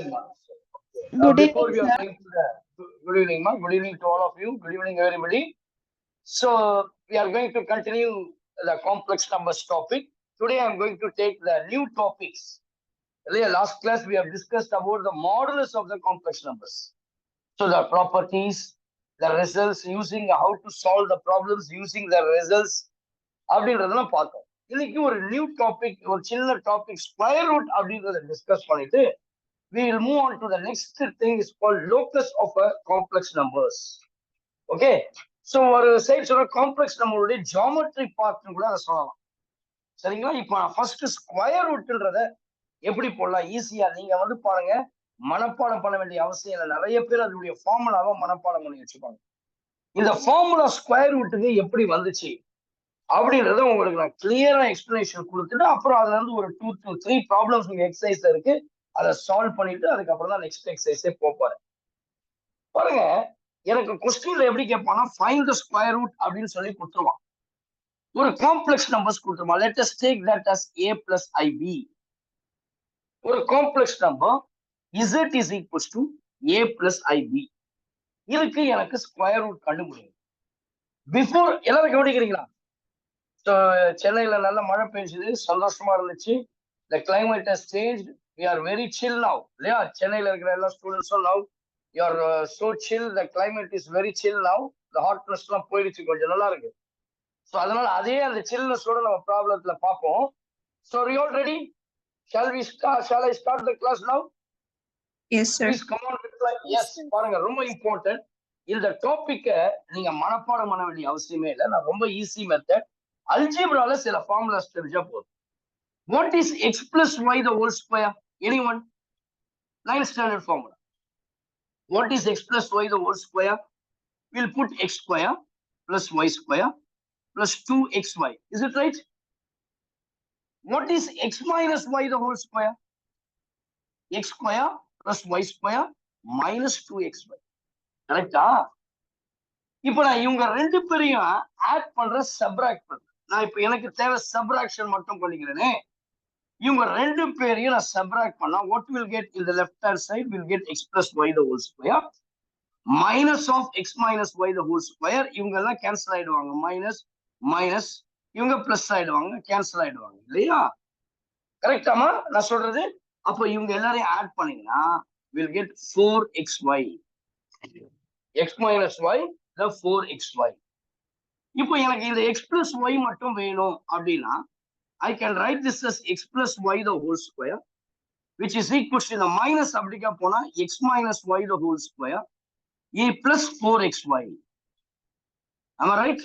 evening, ma. Good Before evening, we are sir. going to the good evening, ma. Good evening to all of you. Good evening, everybody. So we are going to continue the complex numbers topic. Today, I am going to take the new topics. Last class we have discussed about the modulus of the complex numbers. So the properties, the results, using how to solve the problems using the results. அப்படின்றதெல்லாம் பார்த்தோம். இன்னைக்கு ஒரு new topic, ஒரு சின்ன topic square root அப்படின்றத discuss பண்ணிட்டு we will move on to the next thing is called locus of a complex numbers. Okay, so ஒரு side சொல்ற காம்ப்ளெக்ஸ் நம்மளுடைய ஜியோமெட்ரி பார்ட்னு கூட அதை சொல்லலாம். சரிங்களா? இப்போ நான் ஃபர்ஸ்ட் ஸ்கொயர் ரூட்ன்றத எப்படி போடலாம் ஈஸியா நீங்க வந்து பாருங்க, மனப்பாடம் பண்ண வேண்டிய அவசியம் இல்லை. நிறைய பேர் அதனுடைய ஃபார்முலாவை மனப்பாடம் பண்ணி வச்சுப்பாங்க. இந்த ஃபார்முலா ஸ்கொயர் ரூட்டுக்கு எப்படி வந்துச்சு அப்படின்றத உங்களுக்கு நான் கிளியரா எக்ஸ்பிளனேஷன் கொடுத்துட்டு அப்புறம் அதுல இருந்து ஒரு 2 to 3 ப்ராப்ளம்ஸ் நீங்க எக்ஸசைஸ்ல இருக்கு, அதை சால்வ் பண்ணிட்டு அதுக்கப்புறம் தான் நெக்ஸ்ட் எக்ஸசைஸே போப்பாரு. பாருங்க, எனக்கு கொஸ்டின்ல எப்படி கேட்பானா, ஃபைண்ட் த ஸ்கொயர் ரூட் அப்படின்னு சொல்லி கொடுத்துருவான். ஒரு காம்ப்ளெக்ஸ் நம்பர்ஸ் கொடுத்துருவான். Let us take that as a plus ib. ஒரு complex number z is equals to a plus ib. இதுக்கு எனக்கு ஸ்கொயர் ரூட் கண்டுபிடிக்கும். பிஃபோர் எல்லாரும் கவனிக்கிறீங்களா? சென்னையில நல்ல மழை பெய்யுது, சந்தோஷமா இருந்துச்சு. The climate has changed. We are very chill now. இல்லையா? சென்னையில இருக்கிற எல்லா ஸ்டூடெண்ட்ஸும் now you are so chill. The climate is very chill now. The hotness எல்லாம் போயிடுச்சு, கொஞ்சம் நல்லா இருக்கு. ஸோ அதனால அதே அந்த சில்னஸோட நம்ம ப்ராப்ளத்துல பார்ப்போம். So are you all ready? Shall I start the class now? Yes, sir. Please come on reply. Yes. பாருங்க, ரொம்ப இம்பார்ட்டன்ட். இந்த டாபிக்கை நீங்க மனப்பாடம் பண்ண வேண்டிய அவசியமே இல்லை. நான் ரொம்ப ஈஸி மெத்தட். அல்ஜிப்ரால சில ஃபார்முலாஸ் தெரிஞ்சா போதும். What is x plus y the whole square? Anyone? 9th standard formula. What is x plus y the whole square? We'll put x square plus y square plus 2xy. Is it right? What is x minus y the whole square? X square plus y square minus 2xy. கரெக்டா? இப்போ நான் இவங்க ரெண்டு பேரையும் add பண்ற, subtract பண்றேன். நான் இப்போ எனக்கு தேவை சப்ராக்ஷன் மட்டும் பண்ணிக்கிறேனே. இவங்க ரெண்டு பேரையும் நான் சப்ராக்ட் பண்ணா what will get in the left hand side will get x plus y the whole square minus of x minus y the whole square. இவங்க எல்லாம் கேன்சல் ஆயிடுவாங்க, மைனஸ் மைனஸ், இவங்க பிளஸ் ஆயிடுவாங்க, கேன்சல் ஆயிடுவாங்க. இல்லையா? கரெக்டாமா நான் சொல்றது? அப்போ இவங்க எல்லாரையும் ஆட் பண்ணீங்கன்னா will get 4xy. x minus y the 4xy. இப்போ எனக்கு இந்த x plus y மட்டும் வேணும் அப்படின்னா I can write this as x plus y the whole square, which is equal to the minus அப்படிக்கா போனா x minus y the whole square a plus 4xy. Am I right?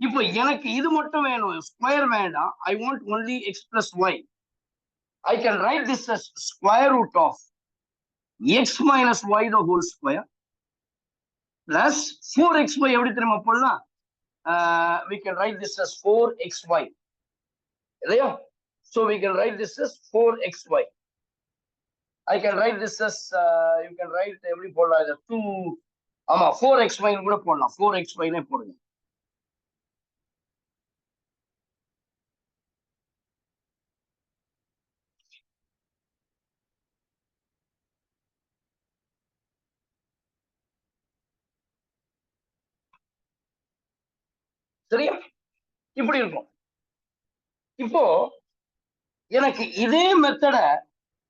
இப்போ எனக்கு இது மட்டும் வேணும், square வேண்டாம். I want only x plus y. I can write this as square root of x minus y the whole square plus 4xy. எப்படி தெரியுமா போடலாம்? We can write this as 4xy. இல்லையா? So we can write this as 4xy. I can write this as you can write எப்படி போடலாம், இதை 2, ஆமா 4xy கூட போடலாம். 4xy னே போடுங்க. சரியா? இப்படி இருக்கும். இப்போ எனக்கு இதே மெத்தட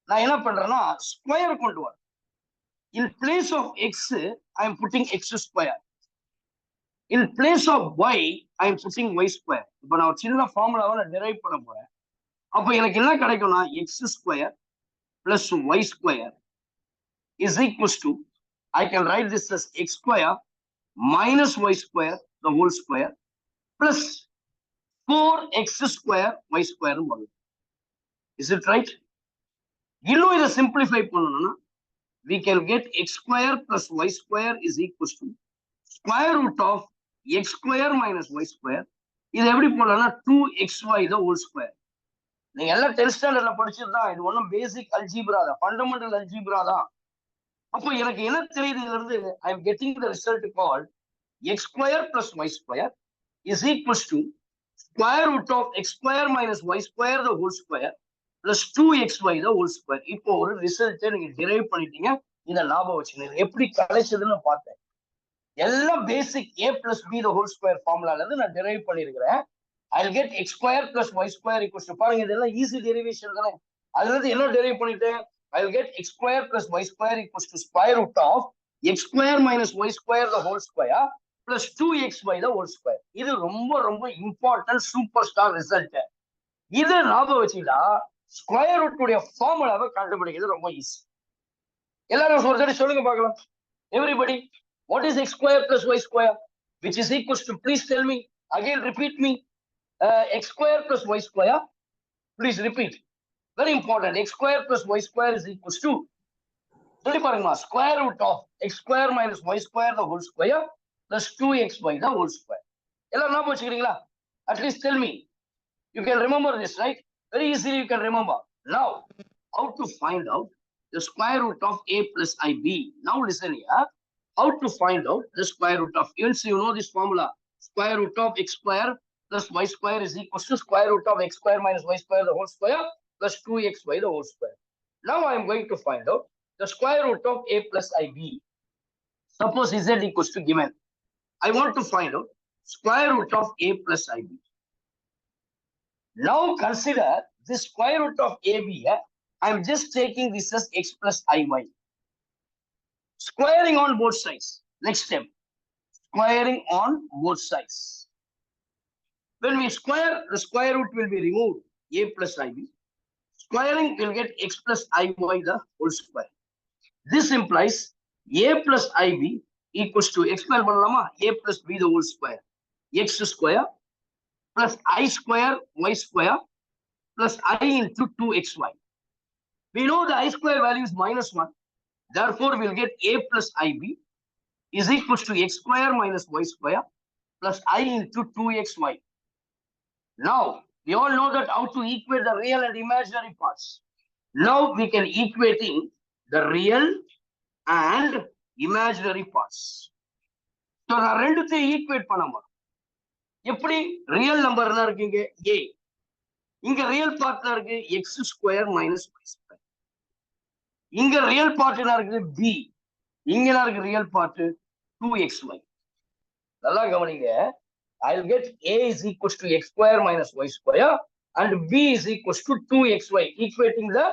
நான் என்ன பண்றேன்னா ஸ்கொயர் கொண்டு வரேன். In place of x I am putting x square. In place of y I am putting y square. இப்போ நான் சின்ன ஃபார்முலாவை நான் டெரைவ் பண்ண போறேன். அப்போ எனக்கு என்ன கிடைக்கும்னா x square plus y square is equals to, I can write this as x square minus y square the whole square plus 4x square y square. Is it right? இன்னும் இதை சிம்பிளிஃபை பண்ணணும்னா we can get x square plus y square is equals to square root of x square minus y square. இது எப்படி போடலாம்னா 2xy the whole square. நீங்க எல்லாம் 10th ஸ்டாண்டர்ட்ல படிச்சதுதான். இது ஒன்றும் பேசிக் அல்ஜிப்ரா தான், ஃபண்டமெண்டல் அல்ஜிப்ரா தான். அப்போ எனக்கு என்ன தெரியுது இதுல இருந்து? I am getting the result called x square plus y square is equals to square root of x square minus y square the whole square plus 2xy the whole square. இப்போ ஒரு ரிசல்ட்டை நீங்க டிரைவ் பண்ணிட்டீங்க. இதை ஞாபகம் வச்சுக்கணும். எப்படி கிடைச்சதுன்னு பார்த்தேன். எல்லாம் பேசிக் a plus b the whole square ஃபார்முலால இருந்து நான் drive பண்ணிருக்கிறேன். I'll get x square plus y square equals to, பாருங்க இதெல்லாம் ஈஸி டெரிவேஷன் தானே. அதுல இருந்து என்ன டெரைவ் பண்ணிட்டேன்? I'll get x square plus y square equals to square root of x square minus y square the whole square plus 2xy the whole square. இது ரொம்ப ரொம்ப இம்பார்ட்டன்ட் சூப்பர் ஸ்டார் ரிசல்ட். இதை ஞாபகம் வச்சுக்கிட்டா ஸ்கொயர் ரூட் உடைய ஃபார்முலாவை கண்டுபிடிக்கிறது ரொம்ப ஈஸி. எல்லாரும் ஒரு தடவை சொல்லுங்க பார்க்கலாம். Everybody, what is x square plus y square which is equals to, please tell me again, repeat me. X square plus y square, please repeat, very important. X square plus y square is equals to, சொல்லி பாருங்கம்மா, square root of x square minus y square the whole square plus 2xy the whole square. எல்லாம் ஞாபகம் வச்சுக்கிறீங்களா? At least tell me. You can remember this, right? Very easily you can remember. Now, how to find out the square root of a plus ib? Now listen here. How to find out the square root of, even so you know this formula, square root of x square plus y square is equals to square root of x square minus y square the whole square plus 2xy the whole square. Now I am going to find out the square root of a plus ib. Suppose z equals to given. I want to find out square root of a plus ib. Now consider this square root of ab. I am just taking this as x plus iy. Squaring on both sides. Next step. Squaring on both sides. When we square, the square root will be removed, a plus ib. Squaring will get x plus iy the whole square. This implies a plus ib equals to, expand பண்ணலாமா, a plus b the whole square, x square plus I square y square plus I into 2xy. We know the I square value is -1. Therefore, we'll get a plus ib is equals to x square minus y square plus I into 2xy. Now, we all know that how to equate the real and imaginary parts. Now, we can equating the real and imaginary parts. So, நான் ரெண்டுத்தையும் equate பண்ணாம எப்படி? Real நம்பர்னா இருக்குங்க a, இங்க real பார்ட்னா இருக்கு x square minus y square. இங்க real பார்ட்னா இருக்கு b, இங்க இருக்கு ரியல் பார்ட் 2xy. நல்லா கவனிங்க. I'll get a is equals to x square minus y square and b is equals to 2xy, equating the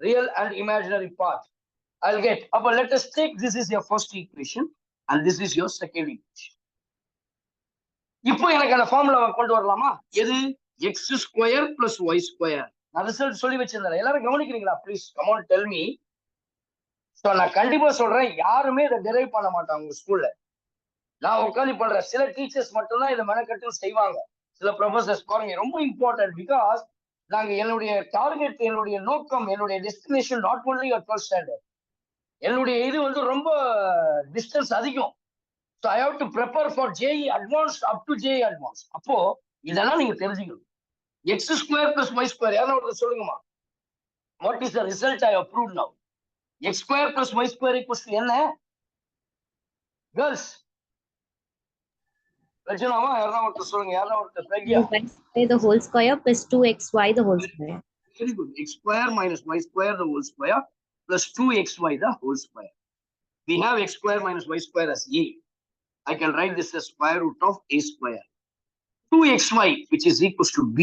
real and imaginary part. I'll get, let us take, this is your first equation and this is your second equation. இப்போ எனக்கு அந்த ஃபார்முலாவை கொண்டு வரலாமா? எது? x square plus y square. நான் result சொல்லி வச்சிருந்தேன். எல்லாரும் கவனிக்கிறீங்களா? Please come on tell me. So நான் கண்டிப்பா சொல்றேன், யாருமே இதை டெரைவ் பண்ண மாட்டாங்க உங்க ஸ்கூல்ல. நான் உட்காந்து பண்றேன். சில டீச்சர்ஸ் மட்டும்தான் இதை மெனக்கட்டு செய்வாங்க. சில ப்ரொஃபசர்ஸ் பாருங்க, ரொம்ப இம்பார்ட்டன்ட். பிகாஸ் நாங்க என்னுடைய டார்கெட், என்னுடைய நோக்கம், என்னுடைய destination not only your 12th standard. என்னுடைய இது வந்து ரொம்ப டிஸ்டன்ஸ் அதிகம். So I have to prepare for JEE advanced up to JEE advance. அப்போ இதெல்லாம் நீங்க தெரிஞ்சுக்கணும். X square plus Y square, யாரும் ஒருத்தர் சொல்லுங்கம்மா. What is the result I have proved now? X square plus Y square equals to என்ன? Girls ரஜினாவா யாரும் ஒருத்தர் சொல்லுங்க. யாரும் ஒருத்தர் Pragya. The whole square plus 2xy the whole square. Very good. X square minus y square the whole square plus 2xy the whole square. We have x square minus y square as a. I can write this as square root of a square. 2xy, which is equals to b,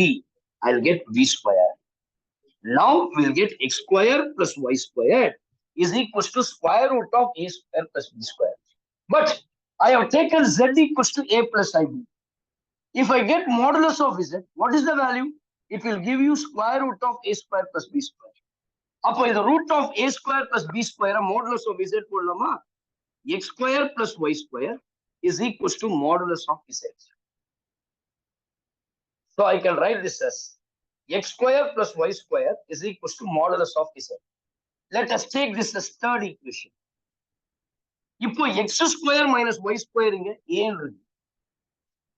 I'll get b square. Now we'll get x square plus y square is equals to square root of a square plus b square. But I have taken z equals to a plus ib. If I get modulus of z, what is the value? It will give you square root of a square plus b square. அப்போ இந்த root of a square plus b square modulus of z போடலாமா? x square plus y square is equals to modulus of z. So I can write this as x square plus y square is equals to modulus of z. Let us take this as third equation. இப்போ x square minus y square இங்க a இருக்கு.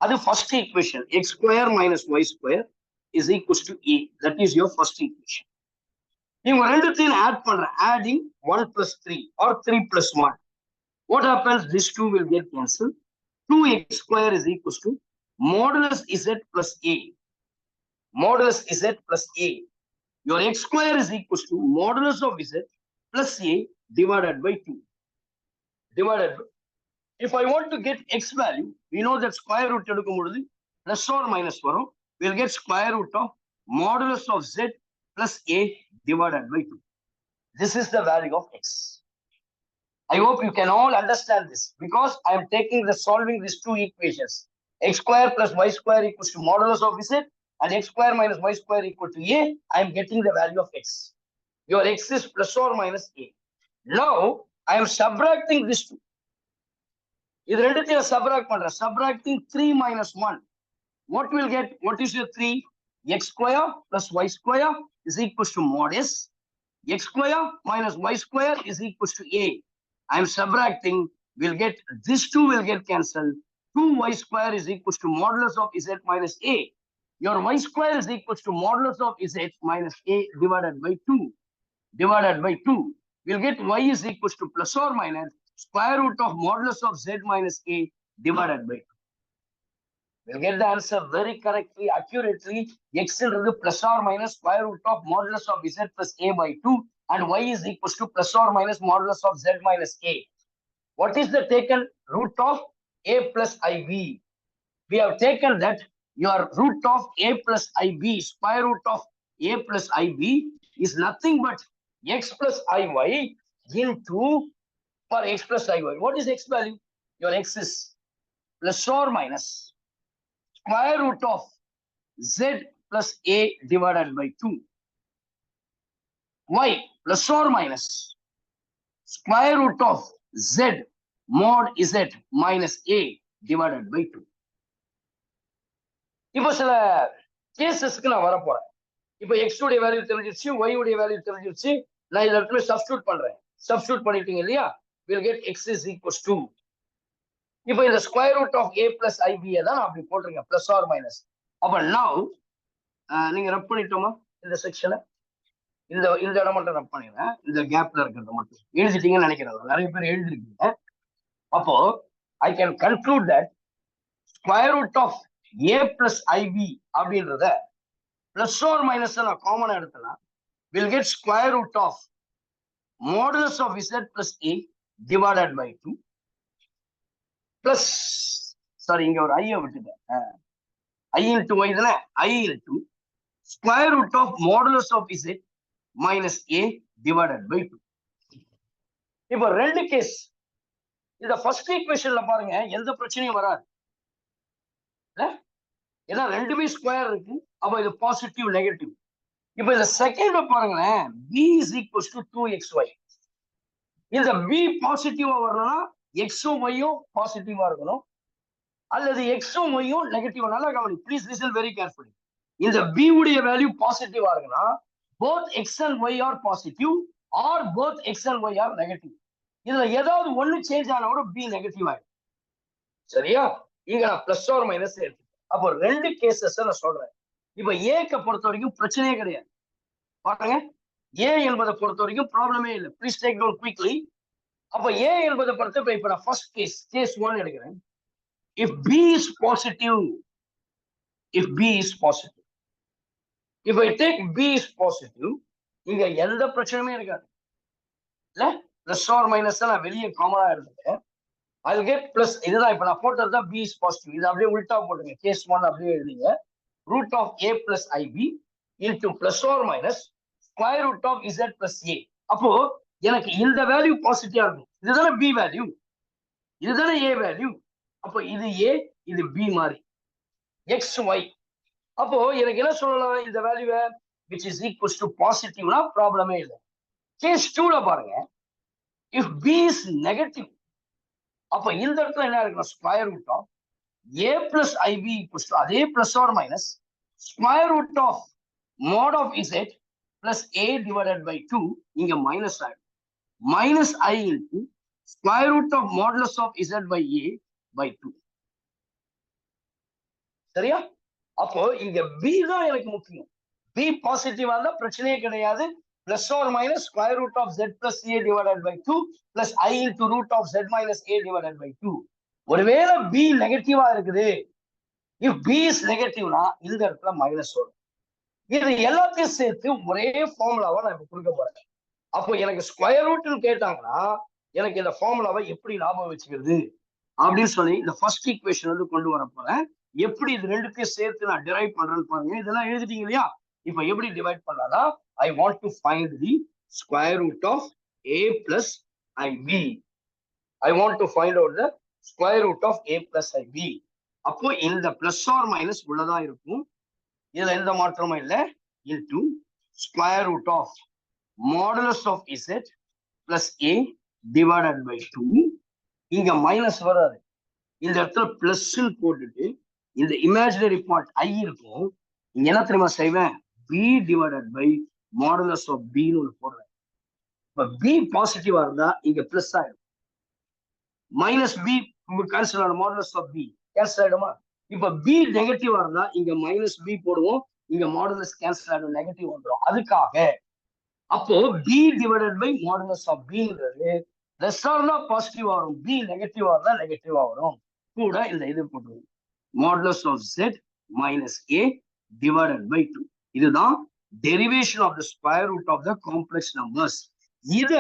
அது first equation. X square minus y square is equals to a. That is your first equation. இவங்க ரெண்டுத்தையும் add பண்றேன். Adding 1 plus 3 or 3 plus 1. What happens? This 2 will get cancelled. 2x square is equals to modulus z plus a. Modulus z plus a your x square is equals to modulus of z plus a divided by 2. Divided by, if I want to get x value, we know that square root plus or minus varum. We'll get square root of modulus of z plus a divided by 2. This is the value of x. I hope you can all understand this because I am taking the solving these two equations. X square plus y square equals to modulus of z and x square minus y square equal to a. I am getting the value of x. Your x is plus or minus a. Now I am subtracting this two. இது ரெண்டுத்தையும் subtract பண்றேன். Subtracting 3 minus 1. What will get? What is your 3? X square plus y square is equals to mod s. X square minus y square is equals to a. I am subtracting. We'll get this two will get cancelled. 2y square is equals to modulus of z minus a. Your y square is equals to modulus of z minus a divided by 2. Divided by 2. We'll get y is equals to plus or minus square root of modulus of z minus a divided by 2. We'll get the answer very correctly, accurately. X is plus or minus square root of modulus of z plus a by 2 and y is equals to plus or minus modulus of z minus a. What is the taken root of a plus ib? We have taken that your root of a plus ib, square root of a plus ib is nothing but x plus iy into for x plus iy. What is x value? Your x is plus or minus square root of z plus a divided by 2. Y plus or minus square root of z mod z minus a divided by 2. இப்போ சில கேசஸ்க்கு நான் வர போறேன். இப்போ x உடைய value தெரிஞ்சிருச்சு, y உடைய value தெரிஞ்சிருச்சு. நான் இந்த இடத்துல சப்ஸ்டிட்யூட் பண்றேன். சப்ஸ்டிட்யூட் பண்ணிட்டீங்க இல்லையா? we'll get x is equals to. இப்போ இந்த square root of a plus ib தான் அப்படி போட்டுருங்க பிளஸ் ஆர் மைனஸ். அப்ப now நீங்க ரப் பண்ணிட்டோமா இந்த செக்ஷனை? இந்த இடம் மட்டும் ரப் பண்ணிடுறேன். இந்த கேப்ல இருக்கிறத மட்டும் எழுதிட்டீங்கன்னு நினைக்கிறேன். நிறைய பேர் எழுதிருக்கீங்க. அப்போ I can conclude that square root of a plus ib அப்படின்றத பிளஸ் ஆர் மைனஸ் நான் காமனா எடுத்தேன்னா we'll get square root of modulus of z plus a divided by 2 plus sorry இங்க ஒரு i விட்டுட்டேன். I into y தானே, I into square root of modulus of z minus a divided by 2. இப்போ ரெண்டு case. இந்த first ஈக்குவேஷன்ல பாருங்க எந்த பிரச்சனையும் வராது. ஏன்னா ரெண்டுமே ஸ்கொயர் இருக்கு. அப்ப இது பாசிட்டிவ் நெகட்டிவ். இப்ப இந்த செகண்ட் பாருங்களேன், b is equals to 2xy. இந்த b பாசிட்டிவா வரணும்னா எக்ஸும் ஒய்யும் பாசிட்டிவா இருக்கணும், அல்லது எக்ஸும் ஒய்யும் நெகட்டிவா. நல்லா கவனி, ப்ளீஸ் லிசன் வெரி கேர்ஃபுல்லி. இந்த b உடைய வேல்யூ பாசிட்டிவா இருக்குன்னா both x and y are positive or both x and y are negative. இதுல ஏதாவது ஒண்ணு சேஞ்ச் ஆனா கூட b நெகட்டிவ் ஆயிடும். சரியா? இங்க நான் பிளஸ் ஆர் மைனஸ் எடுத்து அப்போ ரெண்டு கேசஸ் நான் சொல்றேன். இப்ப ஏக்க பொறுத்த வரைக்கும் பிரச்சனையே கிடையாது. பாருங்க, ஏ என்பதை பொறுத்த வரைக்கும் ப்ராப்ளமே இல்லை. Please take down quickly. அப்ப ஏ என்பதை பொறுத்த இப்ப நான் ஃபர்ஸ்ட் கேஸ் 1 எடுக்கிறேன். if b is positive, if I take b is positive, இங்க எந்த பிரச்சனையுமே இருக்காது. இல்ல பிளஸ் ஆர் மைனஸ் நான் வெளியே காமனா எடுத்துட்டேன். I'll get plus. இதுதான் இப்ப நான் போட்டதுதான் b is positive. இது அப்படியே உல்டா போடுங்க. கேஸ் 1 அப்படியே எழுதுங்க. root of a plus ib into plus or minus square root of z plus a. அப்போ எனக்கு இந்த வேல்யூ பாசிட்டிவா இருக்கும். இதுதானே b வேல்யூ, இதுதானே a வேல்யூ. அப்போ இது a, இது b மாதிரி x y. அப்போ எனக்கு என்ன சொல்லலாம், இந்த வேல்யூவை which is equals to பாசிட்டிவ்னா ப்ராப்ளமே இல்லை. கேஸ் 2ல பாருங்க, if b is negative, அப்ப இந்த இடத்துல என்ன இருக்குன்னா square root of a plus ib equals to அதே plus or minus square root of mod of z plus a divided by 2 இங்க மைனஸ் ஆயிடும். Minus i into square root of modulus of z by a by 2. சரியா? அப்போ இங்க b தான் எனக்கு முக்கியம். b பாசிட்டிவா இருந்தா பிரச்சனையே கிடையாது. plus or minus square root of z plus a divided by 2 plus I into root of z minus a divided by 2. ஒருவேளை b நெகட்டிவா இருக்குது, if b is நெகட்டிவ்னா இந்த இடத்துல மைனஸ் வரும். இது எல்லாத்தையும் சேர்த்து ஒரே ஃபார்முலாவா நான் இப்ப கொடுக்க போறேன். அப்போ எனக்கு ஸ்கொயர் ரூட்னு கேட்டாங்கன்னா எனக்கு இந்த ஃபார்முலாவை எப்படி ஞாபகம் வச்சுக்கிறது அப்படின்னு சொல்லி இந்த ஃபர்ஸ்ட் ஈக்குவேஷன் வந்து கொண்டு வர போறேன். எப்படி இது ரெண்டுத்தையும் சேர்த்து நான் டிரைவ் பண்றேன்னு பாருங்க. இதெல்லாம் எழுதிட்டீங்க இல்லையா? இப்ப எப்படி டிவைட் பண்ணலாம்னா I want to find the square root of a plus ib. I want to find out the square root of a plus ib. அப்போ இந்த பிளஸ் ஆர் மைனஸ் உள்ளதா இருக்கும். இதுல எந்த மாற்றமும் இல்லை. into square root of modulus of z plus a divided by 2. இங்க minus வராது. இந்த இடத்துல பிளஸ் போட்டுட்டு இந்த இமேஜினரி பார்ட் ஐ இருக்கும். இங்க என்ன தெரியுமா செய்வேன்? b divided by modulus of பின்னு ஒன்று போடுவேன். இப்ப b பாசிட்டிவா இருந்தா இங்க பிளஸ் ஆயிடும். மைனஸ் பி கேன்சல் ஆன மாடுலஸ் ஆஃப் பி கேன்சல் ஆயிடுமா? இப்ப b நெகட்டிவா இருந்தா இங்க மைனஸ் பி போடுவோம். இங்க மாடுலஸ் கேன்சல் ஆயிடும், நெகட்டிவ் வந்துடும். அதுக்காக அப்போ b divided by modulus of பிங்கிறது லெஸ்ஸா இருந்தா பாசிட்டிவா வரும், b நெகட்டிவா இருந்தா நெகட்டிவா வரும். கூட இந்த இது போட்டுருவோம். Modulus of z minus a divided by 2. இதுதான் derivation of the square root of the complex numbers. இத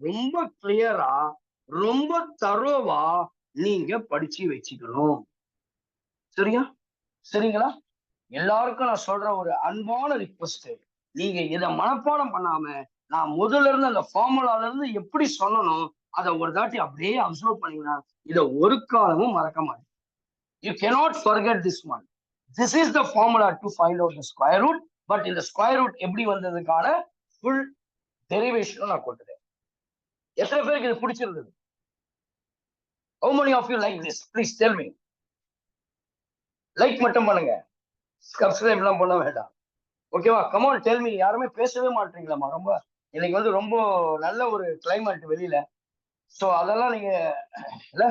ரொம்ப கிளியரா ரொம்ப தரோவா நீங்க படிச்சு வச்சுக்கணும். சரியா? சரிங்களா? எல்லாருக்கும் நான் சொல்ற ஒரு அன்பான ரிக்வெஸ்ட், நீங்க இதை மனப்பாடம் பண்ணாம நான் முதல்ல இருந்து அந்த ஃபார்முலால இருந்து எப்படி சொல்லணும் அதை ஒரு தாட்டி அப்படியே அப்சர்வ் பண்ணீங்கன்னா இதை ஒரு காலமும் மறக்க மாட்டேன். You cannot forget this one. This is the formula to find out the square root. But இந்த square root எப்படி வந்ததுக்கான full derivation நான் கொடுத்துட்டேன். எத்தனை பேருக்கு இது பிடிச்சிருந்தது? How many of you like this? Please tell me. Like மட்டும் பண்ணுங்க, சப்ஸ்கிரைப் எல்லாம் பண்ண வேண்டாம். ஓகேவா? Come on tell me. யாருமே பேசவே மாட்டீங்களாமா? ரொம்ப இன்னைக்கு வந்து ரொம்ப நல்ல ஒரு கிளைமேட் வெளியில. ஸோ அதெல்லாம் நீங்க இல்ல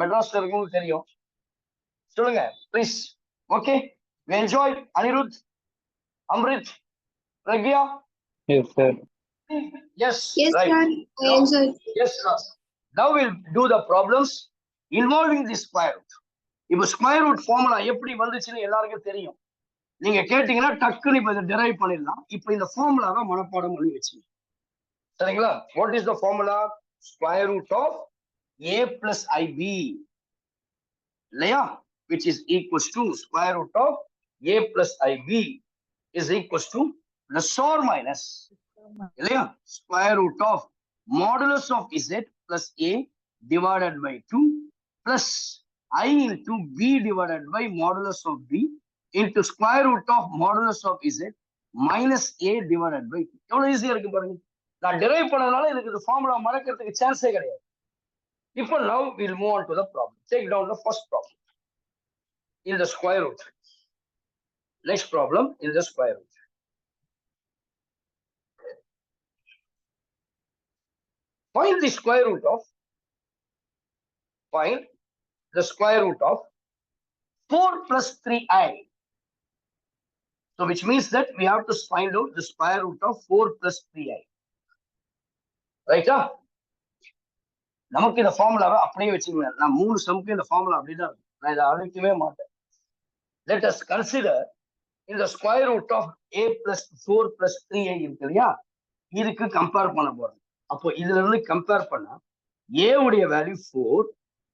மெட்ராஸ்ல இருக்கவங்களுக்கு தெரியும். சொல்லுங்க please. Okay, we enjoy. Anirudh, Amrit, Pragya? Yes, sir. Yes, Yes, right. sir. I enjoyed. Yes, sir. Now we'll do the problems involving the square root. இப்போ ஸ்கொயர் ரூட் ஃபார்முலா எப்படி வந்துச்சுன்னு எல்லாருக்கும் தெரியும். நீங்க கேட்டீங்கன்னா டக்குன்னு இப்ப இதை டெரைவ் பண்ணிடலாம். இப்போ இந்த ஃபார்முலாவை மனப்பாடம் பண்ணி வச்சுங்க. சரிங்களா? What is the formula? Square root of a plus ib இல்லையா? which is equals to square root of a plus ib is equals to plus or minus இல்லையா? square root of modulus of z plus a divided by 2 plus I into b divided by modulus of b into square root of modulus of z minus a divided by 2. எவ்வளவு ஈஸியா இருக்கு பாருங்க. நான் derive பண்ணதுனால இதுக்கு இந்த formula மறக்கிறதுக்கு சான்ஸே கிடையாது. இப்போ now we'll move on to the problem. Take down the first problem in the square root. Next problem in the square root. Find the square root of 4 plus 3i. So which means that we have to find out the square root of 4 plus 3i. Right? நமக்கு இந்த ஃபார்முலாவை அப்படியே வச்சுக்கோங்க. நான் 3 சம்க்கு இந்த formula அப்படிதான் இருக்கும். நான் இதை அழைக்கவே மாட்டேன். Let us consider in the square root of a plus 4 plus 3i இருக்கு இல்லையா? இதுக்கு கம்பேர் பண்ண போறோம். அப்போ இதுல இருந்து கம்பேர் பண்ணா a உடைய வேல்யூ 4,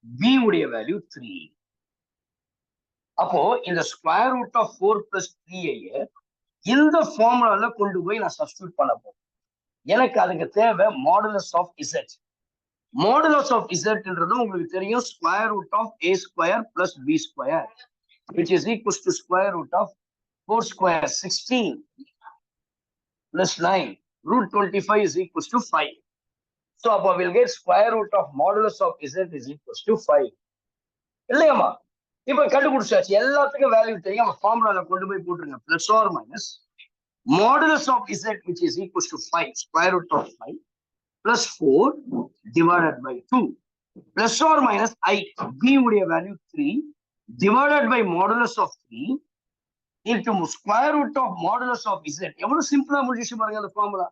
b உடைய வேல்யூ 3. அப்போ இந்த square root of 4 plus 3i இந்த ஃபார்முலால கொண்டு போய் நான் சப்ஸ்டிட்யூட் பண்ண போறேன். எனக்கு அதுக்கு தேவை modulus of z. Modulus of zன்றது உங்களுக்கு தெரியும், square root of a square plus b square which is equals to square root of 4 square 16 plus 9 root 25 is equals to 5. So we'll get square root of modulus of z is equals to 5. இல்லையாமா? இப்ப கண்டுபிடிச்சாச்சு. எல்லாத்துக்கும் value தெரியும். ஃபார்முலால கொண்டு போய் போட்டுருங்க. Plus or minus modulus of z which is equals to 5 square root of 5 plus 4 divided by 2 plus or minus I b உடைய value 3 divided by modulus of 3 into square root of modulus of z. எவ்வளவு சிம்பிளா முடிச்சு பாருங்க அந்த formula.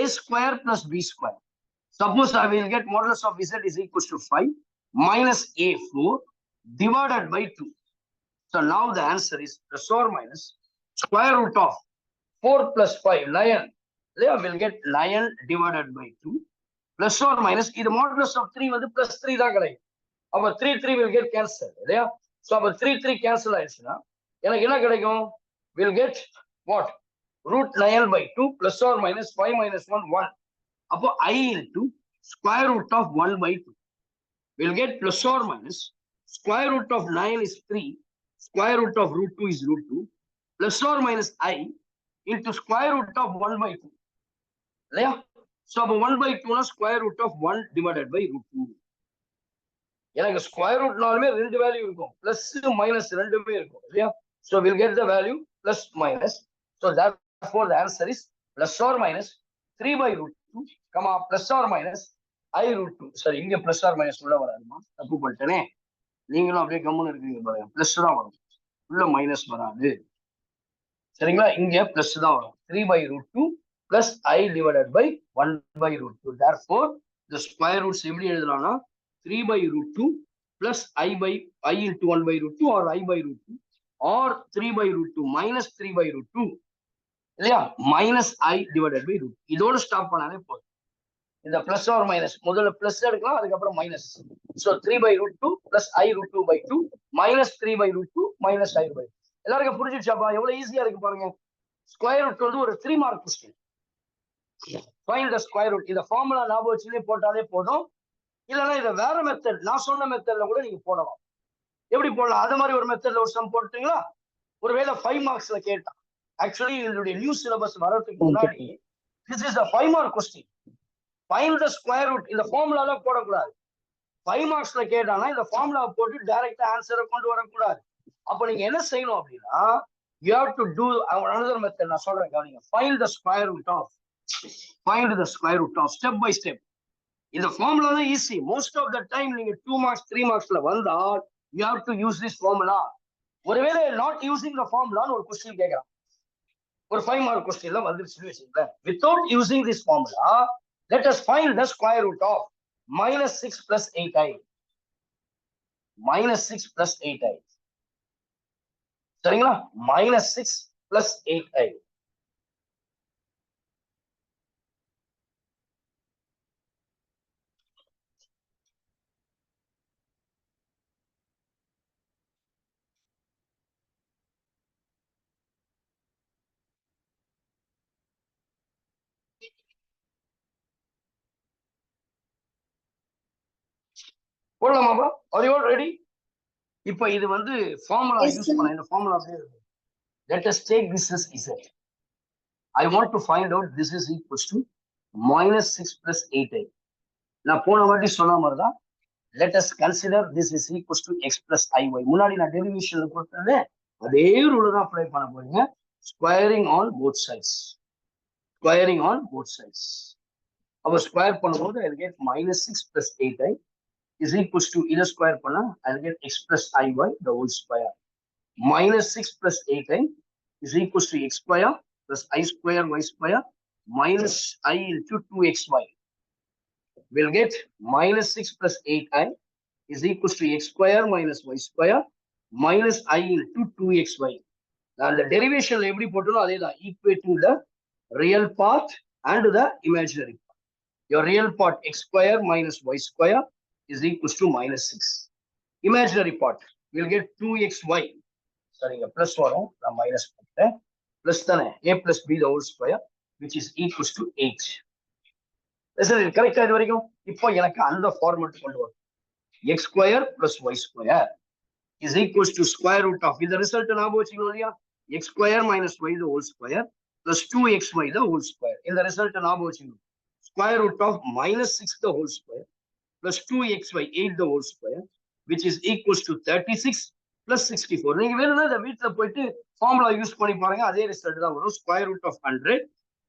a square plus b square. Suppose I will get modulus of z is equals to 5 minus a 4 divided by 2. So now the answer is plus or minus square root of 4 plus 5, 9. There we'll get 9 divided by 2 plus or minus. The modulus of 3 வந்து plus 3 தான் கிடைக்கும். அப்ப 3 will get cancelled இல்லையா? So அப்ப 3 cancel ஆயிடுச்சுன்னா எனக்கு என்ன கிடைக்கும்? We'll get what? Root 9 by 2 plus or minus 5 minus 1 1. அப்போ I into square root of 1 by 2. We'll get plus or minus square root of 9 is 3, square root of root 2 is root 2, plus or minus I into square root of 1 by 2. இல்லையா? So அப்போ 1 by 2 னா square root of 1 divided by root 2. எனக்கு square ரூட்னாலுமே ரெண்டு value இருக்கும், plus minus ரெண்டுமே இருக்கும் இல்லையா? So we'll get the value plus minus. So therefore the answer is plus or minus 3 by root 2, comma plus or minus I root 2. சரி, இங்க plus or minus உள்ள வராதுமா, தப்பு பண்ணிட்டேனே. நீங்களும் அப்படியே கம்முன்னு இருக்கீங்க பாருங்க, பிளஸ் தான் வரும், உள்ள மைனஸ் வராது. சரிங்களா? இங்க பிளஸ் தான் வரும். 3 by root 2 plus I divided by 1 by root 2. Therefore the square roots எப்படி எழுதலாம்னா 3 by root 2 plus I into 1 by root 2 or I by root 2 or 3 by root 2 minus 3 by root 2 இல்லையா? minus I divided by root. இதோட stop பண்ணாலே போதும். இந்த plus or minus முதல்ல plus எடுக்கலாம், அதுக்கப்புறம் minus. So 3 by root 2 plus I root 2 by 2 minus 3 by root 2 minus I by 2. எல்லாருக்கும் புரிஞ்சிடுச்சாப்பா? எவ்வளவு ஈஸியா இருக்கு பாருங்க. ஸ்கொயர் ரூட் வந்து ஒரு 3 mark question. Find the square root. இந்த ஃபார்முலா ஞாபகம் வச்சுலேயே போட்டாலே போதும். இல்லைன்னா இதை வேற மெத்தட், நான் சொன்ன மெத்தட்ல கூட நீங்க போடலாம். எப்படி போடலாம்? அது மாதிரி ஒரு மெத்தட்ல ஒரு சம் போட்டுங்களா? ஒருவேளை 5 மார்க்ஸ்ல கேட்டான். ஆக்சுவலி இதனுடைய நியூ சிலபஸ் வரதுக்கு முன்னாடி this is a 5 mark question. Find the square root. இந்த ஃபார்முலால போடக்கூடாது. 5 மார்க்ஸ்ல கேட்டானா இந்த ஃபார்முலா போட்டு டைரக்டா ஆன்சரை கொண்டு வரக்கூடாது. அப்ப நீங்க என்ன செய்யணும் அப்படின்னா, you have to do another method. நான் சொல்றேன் கவனிங்க. find the square root of step by step. இந்த ஃபார்முலா தான் easy. Most of the time நீங்க 2 மார்க்ஸ் 3 மார்க்ஸ்ல வந்தா you have to use this formula. ஒருவேளை not using the formula ஒரு question கேட்கறான், ஒரு 5 மார்க் கொஸ்டின்ல வந்துருச்சுன்னு வச்சுக்கோங்க. without using this formula, let us find the square root of minus 6 plus 8i. minus 6 plus 8i. சரிங்களா? minus 6 plus 8i. போடலாமாப்பா? Are you all ready? இப்போ இது வந்து ஃபார்முலா யூஸ் பண்ண, இந்த ஃபார்முலா அப்படியே இருக்கு. Let us take this as z. I want to find out this is equals to minus 6 plus 8i. நான் போன வாட்டி சொன்ன மாதிரி தான். Let us consider this is equals to x plus iy. முன்னாடி நான் டெரிவேஷன்ல கொடுத்தது அதே ரூல் தான் அப்ளை பண்ண போறீங்க. Squaring on both sides. Squaring on both sides. அப்போ ஸ்கொயர் பண்ணும்போது I will get minus 6 plus 8i is equals to either square panna, I'll get x plus iy the whole square. Minus 6 plus 8i is equals to x square plus I square y square minus I into 2xy. We'll get minus 6 plus 8i is equals to x square minus y square minus I into 2xy. Now the derivation every portion are equating the real part and the imaginary part. Your real part x square minus y square is equals to minus 6. Imaginary part we'll get 2xy. Sorry, plus 1 minus plus a plus b the whole square which is equals to 8. Listen, correct இது வரைக்கும். இப்போ எனக்கு அந்த format கொண்டு வரும். x square plus y square is equals to square root of, இந்த result ஞாபகம் வச்சுக்கணும் இல்லையா? x square minus y the whole square plus 2xy the whole square. இந்த ரிசல்ட் ஞாபகம் வச்சுக்கணும். Square root of minus 6 the whole square plus 2xy 8 the whole square which is equals to 36 plus 64. நீங்க வேணும்னா இந்த வீட்ல போயிட்டு ஃபார்முலா யூஸ் பண்ணி பாருங்க, அதே ரிசல்ட் தான் வரும். Square root of 100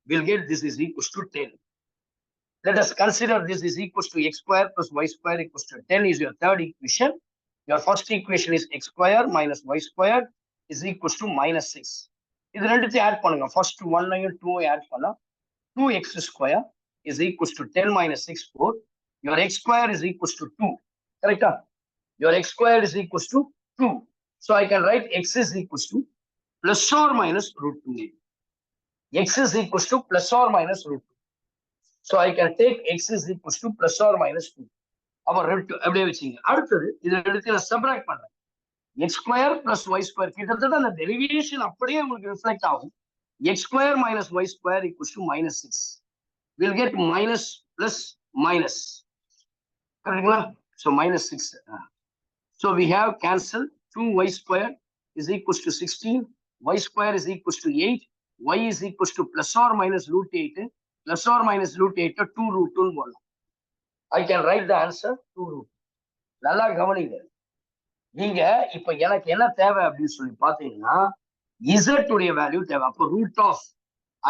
will get this is equals to 10. Let us consider this is equals to x square plus y square equals to 10 is your third equation. Your first equation is x square minus y square is equals to minus 6. இது ரெண்டுத்தையும் add பண்ணுங்க. First 1 and 2 add பண்ணா 2x square is equals to 10 minus 6 4. Your x square is equals to 2. Correct? Your x square is equals to 2. So I can write x is equals to plus or minus root 2. x is equals to plus or minus root 2. So I can take x is equals to plus or minus 2. அப்ப root 2 அப்படியே வச்சுங்க. அடுத்தது இதை எடுத்து நான் separate பண்றேன். x square plus y square கிட்டத்தட்ட அந்த டெரிவேஷன் அப்படியே உங்களுக்கு ரிஃப்ளெக்ட் ஆகும். x square minus y square equals to minus 6. We'll get minus plus minus. Correct? So minus 6. So we have cancelled 2y square is equals to 16. Y square is equals to 8. Y is equals to plus or minus root 8. Plus or minus root 8 2 root 2. I can write the answer 2 root. நல்லா கவனிங்க. நீங்க இப்ப எனக்கு என்ன தேவை அப்படின்னு சொல்லி பாத்தீங்கன்னா z உடைய வேல்யூ தேவை. அப்போ root of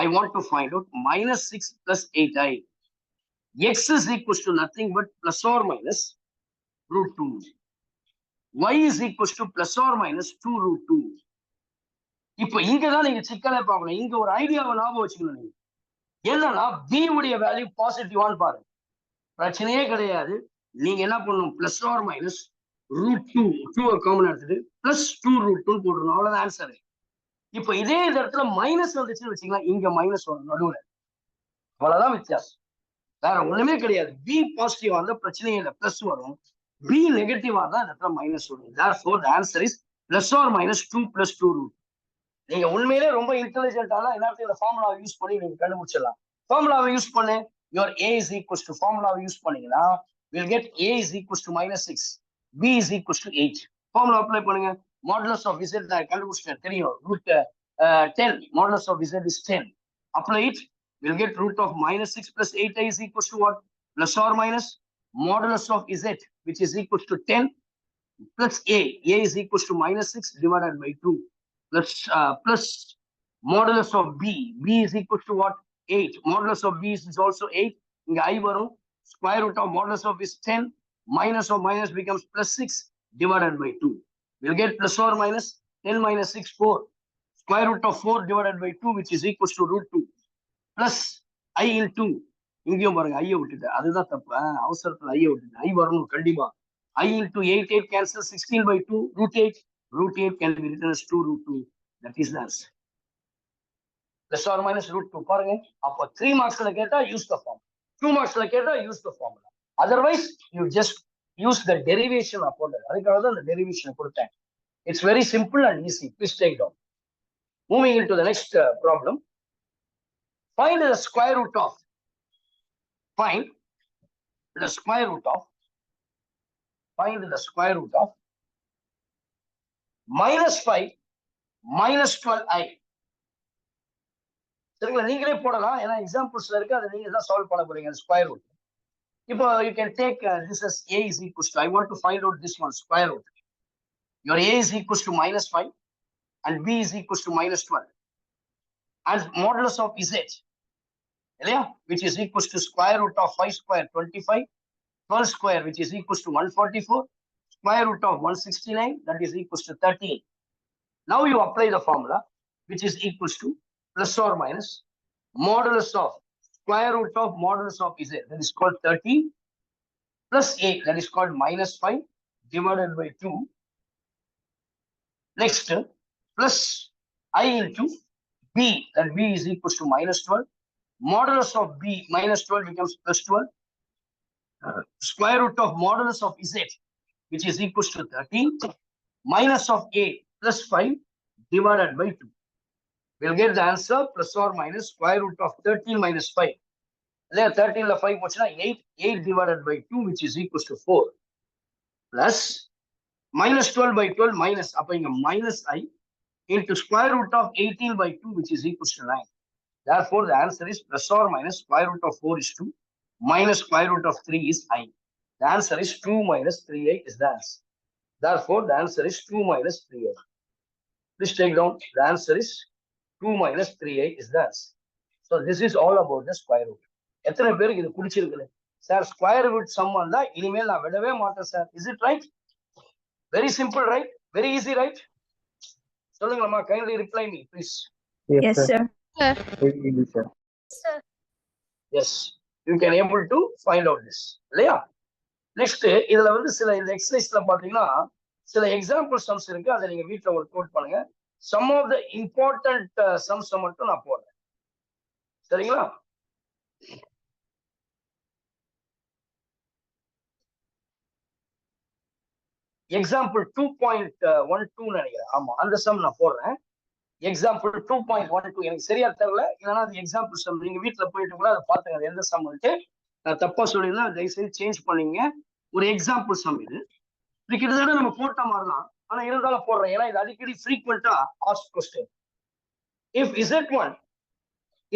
I want to find out minus 6 plus 8i. X is equals to nothing but plus or minus root 2. Y is equals to plus or minus 2 root 2. இப்ப இங்கதான் நீங்க சிக்கலை பார்க்கணும். இங்க ஒரு ஐடியாவை ஞாபகம் வச்சுக்கணும். நீங்க என்னன்னா b உடைய வேல்யூ பாசிட்டிவான்னு பாருங்க. பிரச்சனையே கிடையாது. நீங்க என்ன பண்ணணும், plus or minus root 2 common எடுத்துட்டு பிளஸ் 2 root 2 போட்டுருணும். அவ்வளவுதான் ஆன்சர். இப்ப இதே இந்த இடத்துல மைனஸ் வந்துச்சுன்னு வச்சுக்கலாம், இங்க மைனஸ் வரும் நடுவுல. அவ்வளவுதான் வித்தியாசம், வேற ஒண்ணுமே கிடையாது. பி பாசிட்டிவா இருந்தா பிரச்சனையே இல்லை, பிளஸ் வரும். பி நெகட்டிவா தான் இந்த இடத்துல மைனஸ் வரும். therefore the answer is plus or minus 2 plus 2 root. நீங்க உண்மையிலே ரொம்ப இன்டெலிஜென்ட்டான இந்த ஃபார்முலாவை யூஸ் பண்ணி நீங்க கண்டுபிடிச்சிடலாம். ஃபார்முலாவை யூஸ் பண்ணு, your a is equals to ஃபார்முலாவை யூஸ் பண்ணீங்கன்னா we'll get a is equals to minus 6, b is equals to 8. Formula apply பண்ணுங்க. modulus of z நான் கண்டுபிடிச்சிட்டேன், தெரியும், root 10. modulus of z is 10. apply it, we'll get root of minus 6 plus 8i is equals to what? Plus or minus modulus of z, which is equals to 10 plus a is equals to minus 6 divided by 2 plus modulus of b is equals to what? 8. modulus of b is also 8. இங்க I வரும். square root of modulus of is 10. minus of minus becomes plus 6 divided by 2. We'll get plus or minus 10 minus 6 4. square root of 4 divided by 2, which is equals to root 2 plus I into இங்கேயும் பாருங்க ஐய விட்டுட்டு, அதுதான் தப்பு. அவசரத்துல ஐய விட்டுட்டு I வரணும் கண்டிப்பா. I into 8 cancel 16 by 2 root 8. root 8 can be written as 2 root 2. That is the answer. Plus or minus root 2 பாருங்க. அப்போ 3 marksல கேட்டா use the formula, 2 marksல கேட்டா use the formula. Otherwise you just use the derivation upon it. அதுக்காக தான் the derivation கொடுத்தேன். It's very simple and easy. Please take down. Moving into the next problem. Find the square root of minus 5 minus 12i. சரிங்களா, நீங்களே போடலாம், ஏன்னா எக்ஸாம்பிள்ஸ்ல இருக்கு, அதை நீங்க தான் சால்வ் பண்ண போறீங்க. Square root. இப்போ you can take this as a is equals to, I want to find out this one, square root. Your a is equals to minus 5 and b is equals to minus 12 and modulus of z, which is equals to square root of 5 square 25, 12 square which is equals to 144, square root of 169 that is equals to 13. Now you apply the formula, which is equals to plus or minus modulus of square root of modulus of z, that is called 13, plus a, that is called minus 5 divided by 2. Next, plus I into b, that b is equals to minus 12. Modulus of b minus 12 becomes plus 12. Square root of modulus of z, which is equals to 13, minus of a plus 5 divided by 2. We'll get the answer plus or minus square root of 13 minus 5. There 13 la 5 pochna 8 divided by 2, which is equals to 4, plus minus 12 by 12 minus appa inga minus I into square root of 18 by 2, which is equals to 9. Therefore the answer is plus or minus square root of 4 is 2 minus square root of 3 is I. The answer is 2 minus 3i is the answer. Therefore the answer is 2 minus 3i. Please take down. The answer is 2 minus 3i is the answer. So this is all about the square root. எத்தனை பேருக்கு இது பிடிச்சிருக்குது sir? Square root some வந்தா இனிமேல் நான் விடவே மாட்டேன் sir. Is it right? Very simple right? Very easy right? சொல்லுங்கம்மா, kindly reply me please. Yes, sir. Sir. Yes, you can able to find out this. இல்லையா? நெக்ஸ்ட் இதுல வந்து சில இந்த எக்ஸசைஸ்ல பாத்தீங்கன்னா சில எக்ஸாம்பிள் சம்ஸ் இருக்கு, அதை நீங்க வீட்டுல ஒர்க் அவுட் பண்ணுங்க. Some of the important sums மட்டும் நான் போடுறேன். சரிங்களா? எக்ஸாம்பிள் 2.12 நினைக்கிறேன். ஆமா, அந்த சம் நான் போடுறேன். எக்ஸாம்பிள் 2.12 எனக்கு சரியா தெரியல. இல்லைன்னா அது எக்ஸாம்பிள் சம் நீங்க வீட்டுல போயிட்டு கூட அதை பாத்துங்க. அது எந்த சம் நான் தப்பா சொல்லியிருந்தா தயவுசெய்து சேஞ்ச் பண்ணீங்க. ஒரு எக்ஸாம்பிள் சம் இது கிட்டத்தட்ட நம்ம போட்ட மாதிரி தான். ஆனா இருந்தாலும் போடுறேன், ஏன்னா இது அடிக்கடி ஃப்ரீக்வெண்டா ask question. If Z1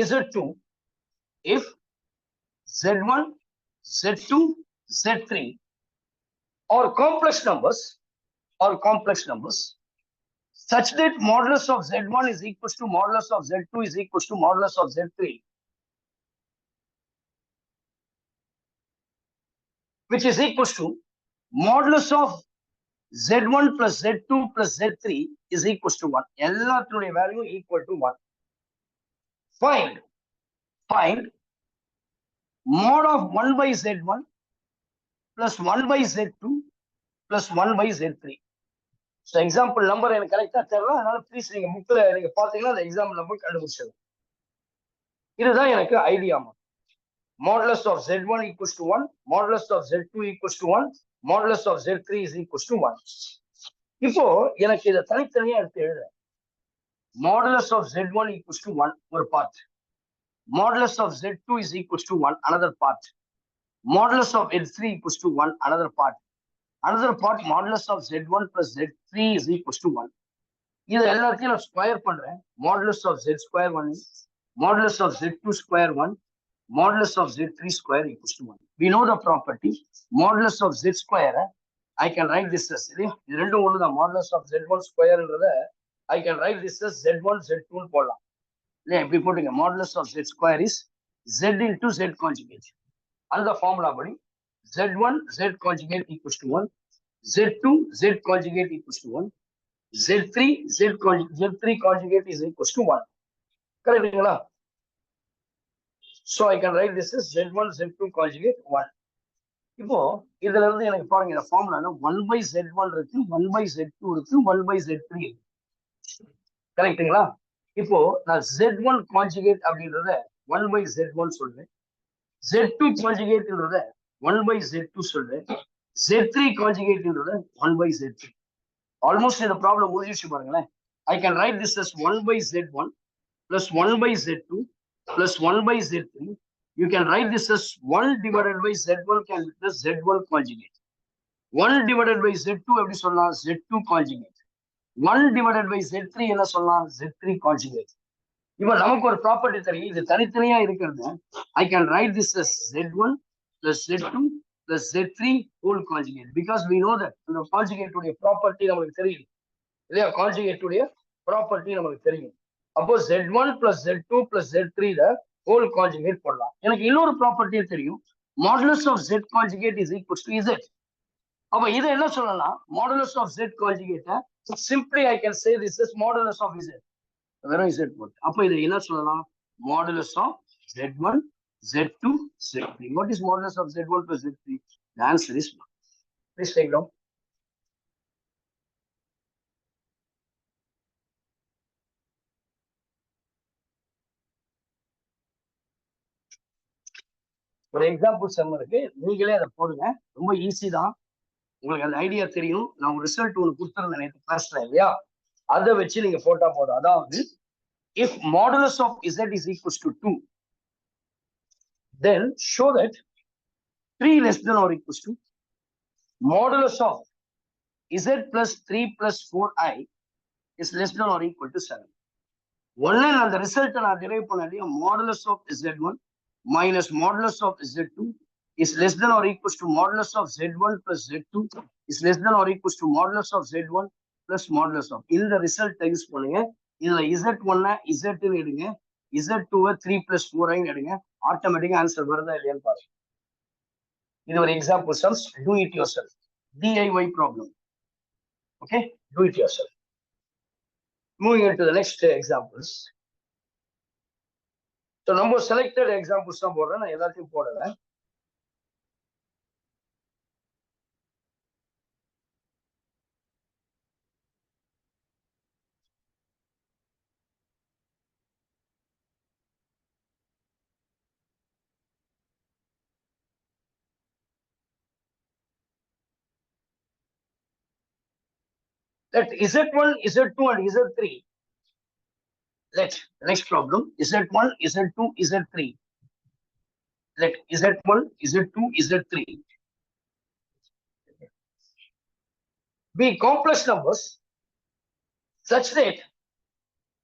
Z2 if Z1 Z2 Z3 are complex numbers such that modulus of Z1 is equals to modulus of Z2 is equals to modulus of Z3, which is equals to modulus of Z1 plus Z2 plus Z3 is equals to 1. எல்லாத்துடைய value equal to 1. Find mod of 1 by Z1 plus 1 by Z2 plus 1 by Z3. So example number எனக்கு கரெக்டா தெரியல, அதனால please நீங்க புக்ல நீங்க பாத்தீங்கன்னா அந்த example number கண்டுபிடிச்சிடும். இதுதான் எனக்கு idea. Modulus of Z1 equals to 1, modulus of Z2 equals to 1, modulus of Z3 is equals to 1. இப்போ எனக்கு இதை தனித்தனியா எடுத்து எழுதுறேன். Modulus of Z1 equals to 1 ஒரு part, modulus of Z2 is equals to 1 another part, modulus of Z3 equals to 1 another part, modulus of Z1 plus Z3 is equals to 1. இது எல்லாத்தையும் நான் ஸ்கொயர் பண்றேன். modulus of Z square 1 is modulus of Z2 square 1, modulus of Z3 square equals to 1. We know the property modulus of Z square. I can write this as இது ரெண்டும் ஒண்ணுதான். modulus of Z1 squareன்றத I can write this as Z1 Z2 போடலாம் இல்லையா? இப்படி போட்டுங்க. modulus of Z square is Z into Z conjugate. அந்த formula படி Z1 Z conjugate equals to 1, Z2 Z conjugate equals to 1, Z3 conjugate is equals to 1. கரெக்டுங்களா? So I can write this as Z1 Z2 conjugate 1. இப்போ இதுல இருந்து எனக்கு பாருங்க, இந்த formula 1 by Z1 இருக்கு, 1 by Z2 இருக்கு, 1 by Z3 இருக்கு. கரெக்டுங்களா? இப்போ நான் Z1 கான்ஜுகேட் அப்படின்றத 1 by Z1 சொல்றேன், Z2 கான்ஜுகேட்ன்றத 1 by Z2 சொல்றேன், Z3 கான்ஜுகேட்ன்றத 1 by Z3. ஆல்மோஸ்ட் இந்த ப்ராப்ளம் முடிஞ்சிச்சு பாருங்களேன். I can write this as 1 by Z1 plus 1 by Z2 plus 1 by Z3. You can write this as 1 divided by Z1 can be plus Z1 conjugate. 1 divided by Z2 எப்படி சொல்லலாம்? Z2 conjugate. 1 divided by Z3 என்ன சொல்லலாம்? Z3 conjugate. இப்போ நமக்கு ஒரு property தெரியும், இது தனித்தனியா இருக்கிறது. I can write this as Z1 plus Z2 plus Z3 whole conjugate, because we know that the conjugate உடைய ப்ராப்பர்ட்டி நமக்கு தெரியும் இல்லையா? conjugate உடைய ப்ராப்பர்ட்டி நமக்கு தெரியும். அப்போ Z1 plus Z2 plus Z3 ல whole conjugate போடலாம். எனக்கு இன்னொரு ப்ராப்பர்ட்டியே தெரியும், modulus of Z conjugate is equals to Z. அப்ப இதை என்ன சொல்லலாம்? modulus of Z conjugate simply I can say this is modulus of Z. வெறும் Z போட்டு அப்ப இதை என்ன சொல்லலாம்? modulus of Z1 Z2 Z3. What is modulus of Z1 plus Z3? The answer is 1. Please take down. ஒரு example some இருக்கு, நீங்களே அதை போடுங்க. ரொம்ப ஈஸி தான், உங்களுக்கு அந்த ஐடியா தெரியும். நான் ஒரு ரிசல்ட் ஒன்று கொடுத்துருந்தேன் நேற்று கிளாஸ்ல இல்லையா? அதை வச்சு நீங்க போட்டா போதும். அதாவது if modulus of Z is equals to 2, then show that 3 less than or equals to modulus of Z plus 3 plus 4i is less than or equal to 7. ஒன்னு அந்த ரிசல்ட்டை நான் டிரைவ் பண்ண இல்லையா? modulus of Z1 minus modulus of Z2 is less than or equals to modulus of Z1 plus Z2 is less than or equals to modulus of Z1 plus modulus of. இந்த ரிசல்ட்டை use பண்ணுங்க. இதுல Z1 Z எடுங்க, Z2 3 plus 4i எடுங்க. ஆட்டோமேட்டிக்கா answer வருதா இல்லையான்னு பாருங்க. இது ஒரு example sums. Do it yourself. DIY problem. Okay, do it yourself. Moving on to the next examples. So நம்ம selected examples தான் போடுறேன், நான் எல்லாத்தையும் போடல. Let Z1, Z2 and Z3. Let next problem Z1, Z2, Z3. Let Z1, Z2, Z3 be complex numbers such that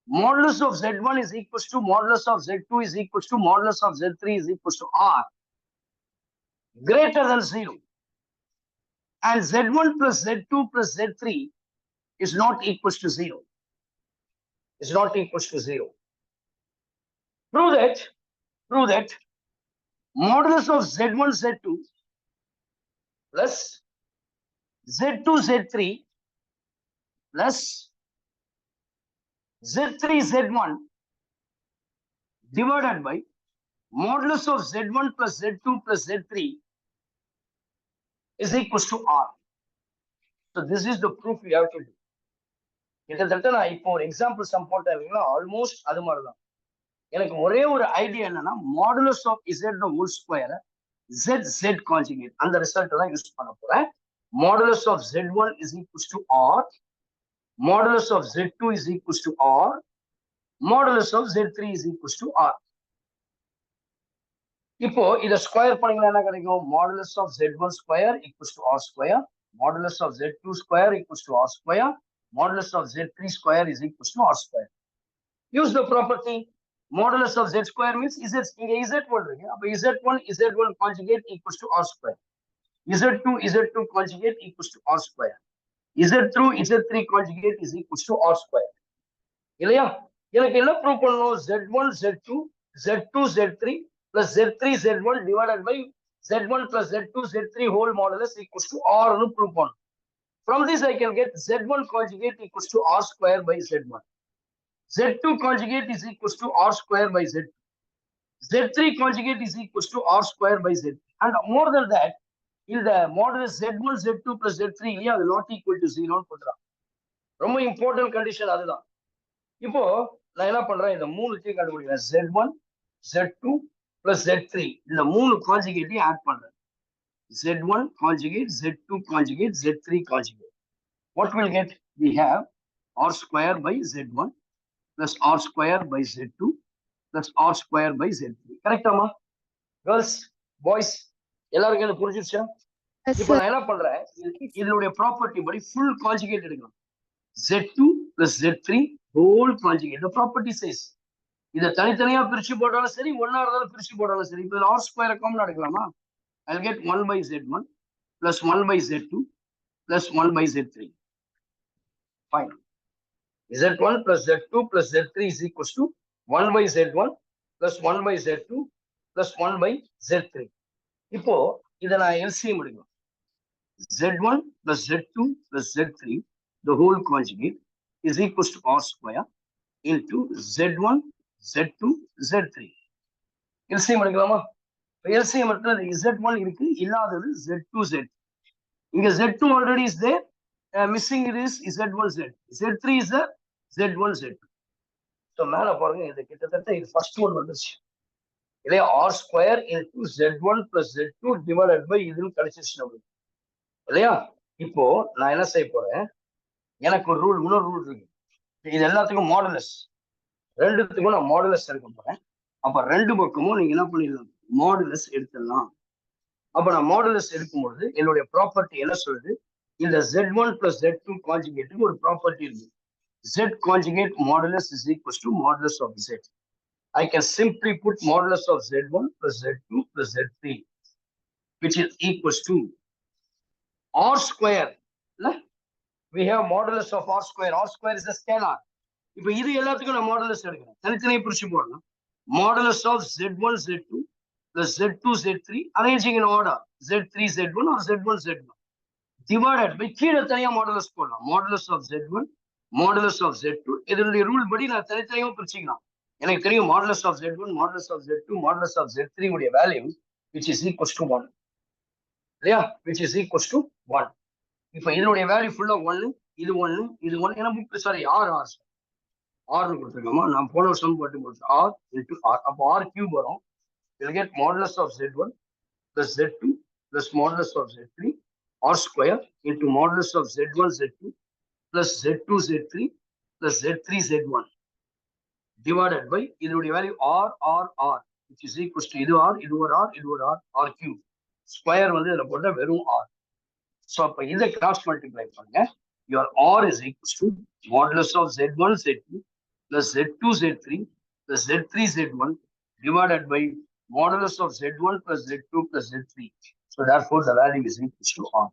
modulus of Z1 is equals to modulus of Z2 is equals to modulus of Z3 is equals to R greater than 0. And Z1 plus Z2 plus Z3 is not equals to 0. Is not equals to 0. Prove that modulus of Z1, Z2 plus Z2, Z3 plus Z3, Z1 divided by modulus of Z1 plus Z2 plus Z3 is equals to R. So this is the proof we have to do. கிட்டத்தட்ட நான் இப்போ ஒரு example some போட்டேன் இல்லைங்களா, almost அது மாதிரிதான். எனக்கு ஒரே ஒரு ஐடியா என்னன்னா modulus of Z whole square Z Z conjugate அந்த ரிசல்ட் தான் யூஸ் பண்ண போறேன். Modulus of Z1 is equals to R, modulus of Z2 is equals to R, modulus of Z3 is equals to R. இப்போ இத ஸ்கொயர் பண்ணீங்கன்னா என்ன கிடைக்கும்? Modulus of Z1 square equals to R square, modulus of Z2 square equals to R square, modulus of Z3 square is equals to R square. Use the property. Modulus of Z square means Z1. Z1 Z1 conjugate equals to R square. Z2 Z2 conjugate equals to R square. Z3 Z3 conjugate is equals to R square. இல்லையா? எனக்கு என்ன prove பண்ணணும்? Z1 Z2 Z2 Z3 plus Z3 Z1 divided by Z1 plus Z2 Z3 whole modulus equals to R னு prove பண்ணணும். From this, I can get Z1 conjugate equals to R square by Z1. Z2 conjugate is equals to R square by Z2. Z3 conjugate is equals to R square by Z. And more than that, in the modulus Z1, Z2 plus Z3, yeah, not equal to 0. ரொம்ப important condition அதுதான். இப்போ நான் என்ன பண்றேன்? இந்த மூணுத்தையும் கண்டுபிடிக்கிறேன். Z1, Z2 plus Z3 இந்த மூணு கான்ஜுகேட்டையும் ஆட் பண்றேன். Z1 conjugate, Z2 conjugate, Z3 conjugate. What will get? We have R square by Z1 plus R square by Z2 plus R square by Z3. Correct, Amma? Girls, boys, எல்லாருக்கும் என்ன புரிஞ்சிருச்சா? இப்போ நான் என்ன பண்றேன்? இதனுடைய ப்ராப்பர்ட்டி படி full conjugate எடுக்கணும். Z2 plus Z3 whole conjugate. The property says இத தனித்தனியா பிரிச்சு போட்டாலும் சரி, ஒண்ணா இருந்தாலும் பிரிச்சு போட்டாலும் சரி. இப்போ R square காமன் எடுக்கலாமா? I'll get 1 by Z1 plus 1 by Z2 plus 1 by Z3. Fine. Z1 plus Z2 plus Z3 is equals to 1 by Z1 plus 1 by Z2 plus 1 by Z3. இப்போ இதை நான் LCM எடுக்கணும். Z1 plus Z2 plus Z3 the whole conjugate is equals to R square into Z1 Z2 Z3. LCM எடுக்கலாமா? LCM எடுத்தது Z1 இருக்கு, இல்லாதது Z2 Z. இங்க Z2 already is there, missing it is Z1 Z. Z3 is there, Z1 Z2. So மேல பாருங்க, இது கிட்டத்தட்ட இது ஃபர்ஸ்ட் ஒன் வந்துருச்சு. இல்லையா? R square into Z1 plus Z2 divided by இதுன்னு கிடைச்சிருச்சு நம்மளுக்கு. இல்லையா? இப்போ நான் என்ன செய்ய போறேன்? எனக்கு ஒரு ரூல், இன்னொரு ரூல் இருக்கு. இது எல்லாத்துக்கும் மாடுலஸ், ரெண்டுத்துக்கும் நான் மாடுலஸ் எடுக்க போறேன். அப்ப ரெண்டு பக்கமும் நீங்க என்ன பண்ணிடலாம்? மாடுலஸ் எடுத்துடலாம். அப்ப நான் மாடுலஸ் எடுக்கும்போது என்னுடைய ப்ராப்பர்ட்டி என்ன சொல்லுது? இந்த Z1 plus Z2 கான்ஜுகேட்டுக்கு ஒரு ப்ராப்பர்ட்டி இருக்கு. Z conjugate modulus is equals to modulus of Z. I can simply put modulus of Z1 plus Z2 plus Z3, which is equals to R square. We have modulus of R square. R square is a scalar. இப்போ இது எல்லாத்துக்கும் நான் modulus எடுக்கிறேன். தனித்தனியே பிரிச்சு போடலாம். Modulus of Z1 Z2 plus Z2 Z3 arranging in order Z3 Z1 or Z1 Z1 divided by கீழே தனியா மாடுலஸ் போடலாம். Modulus of Z1, modulus of Z2. இதனுடைய ரூல் படி நான் தனித்தனியாக பிரிச்சுக்கலாம். எனக்கு தெரியும் modulus of Z1, modulus of Z2, modulus of Z3 உடைய value which is equals to 1. இல்லையா? which is equals to 1. இப்போ இதனுடைய வேல்யூ ஃபுல்லா 1, இது 1, இது 1. ஏன்னா சாரி R னு கொடுத்துருக்கோமா? நான் போன வருஷம் போட்டு கொடுத்தேன் R into R. அப்போ R கியூப் வரும். We'll get modulus of Z1 plus Z2 plus modulus of Z3 R square into modulus of Z1 Z2 plus z2 z3 plus z3 z1 divided by இதனுடைய value r which is equals to இது r இது ஒரு r இது ஒரு r r cube square வந்து இதுல போட்டா வெறும் r. ஸோ அப்ப இதை கிராஸ் மல்டிப்ளை பண்ணுங்க. your r is equals to modulus of z1 z2 plus z2 z3 plus z3 z1 divided by modulus of z1 plus z2 plus z3. So therefore the value is equals to r.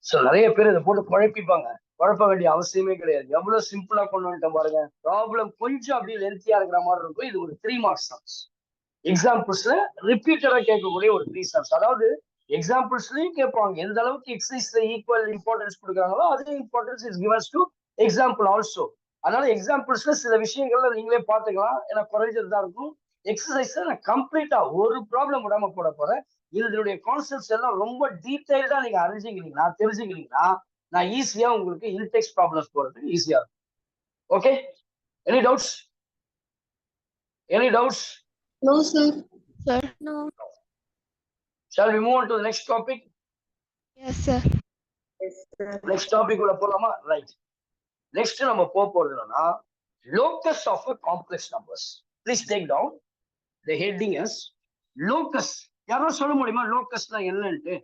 So நிறைய பேர் இதை போட்டு குழப்பிப்பாங்க. குழப்ப வேண்டிய அவசியமே கிடையாது. எவ்வளவு சிம்பிளா கொண்டு வந்துட்டேன் பாருங்க. ப்ராப்ளம் கொஞ்சம் அப்படியே லென்த்தியா இருக்கிற மாதிரி இருக்கும். இது ஒரு 3 மார்க்ஸ் சம்ஸ். எக்ஸாம்பிள்ஸ்ல ரிப்பீட்டடா கேட்கக்கூடிய ஒரு 3 சம்ஸ். அதாவது எக்ஸாம்பிள்ஸ்லயும் கேட்பாங்க. எந்த அளவுக்கு எக்ஸசைஸ்ல ஈக்குவல் இம்பார்ட்டன்ஸ் கொடுக்குறாங்களோ அதே importance is givens to example also. அதனால எக்ஸாம்பிள்ஸ்ல சில விஷயங்கள்ல நீங்களே பாத்துக்கலாம். ஏன்னா குறைஞ்சதுதான் இருக்கும். எக்ஸசைஸ்ல நான் கம்ப்ளீட்டா ஒரு ப்ராப்ளம் விடாம போட போறேன். இதனுடைய கான்செப்ட்ஸ் எல்லாம் ரொம்ப டீடைல்டா நீங்க அறிஞ்சுக்கிறீங்கன்னா தெரிஞ்சுக்கிறீங்கன்னா நான் ஈஸியா உங்களுக்கு இன்டெக்ஸ் ப்ராப்ளம்ஸ் போறதுக்கு ஈஸியா இருக்கும். Okay, any doubts? Any doubts? No, sir. Sir, no. Shall we move on to the next topic? Yes, sir. Yes, sir. Next topic உள்ள போலாமா? ரைட். நெக்ஸ்ட் நம்ம போறது என்னன்னா locus of a complex numbers. Please take down the heading as locus. யாரும் சொல்ல முடியுமா லோக்கஸ்னா என்னன்ட்டு?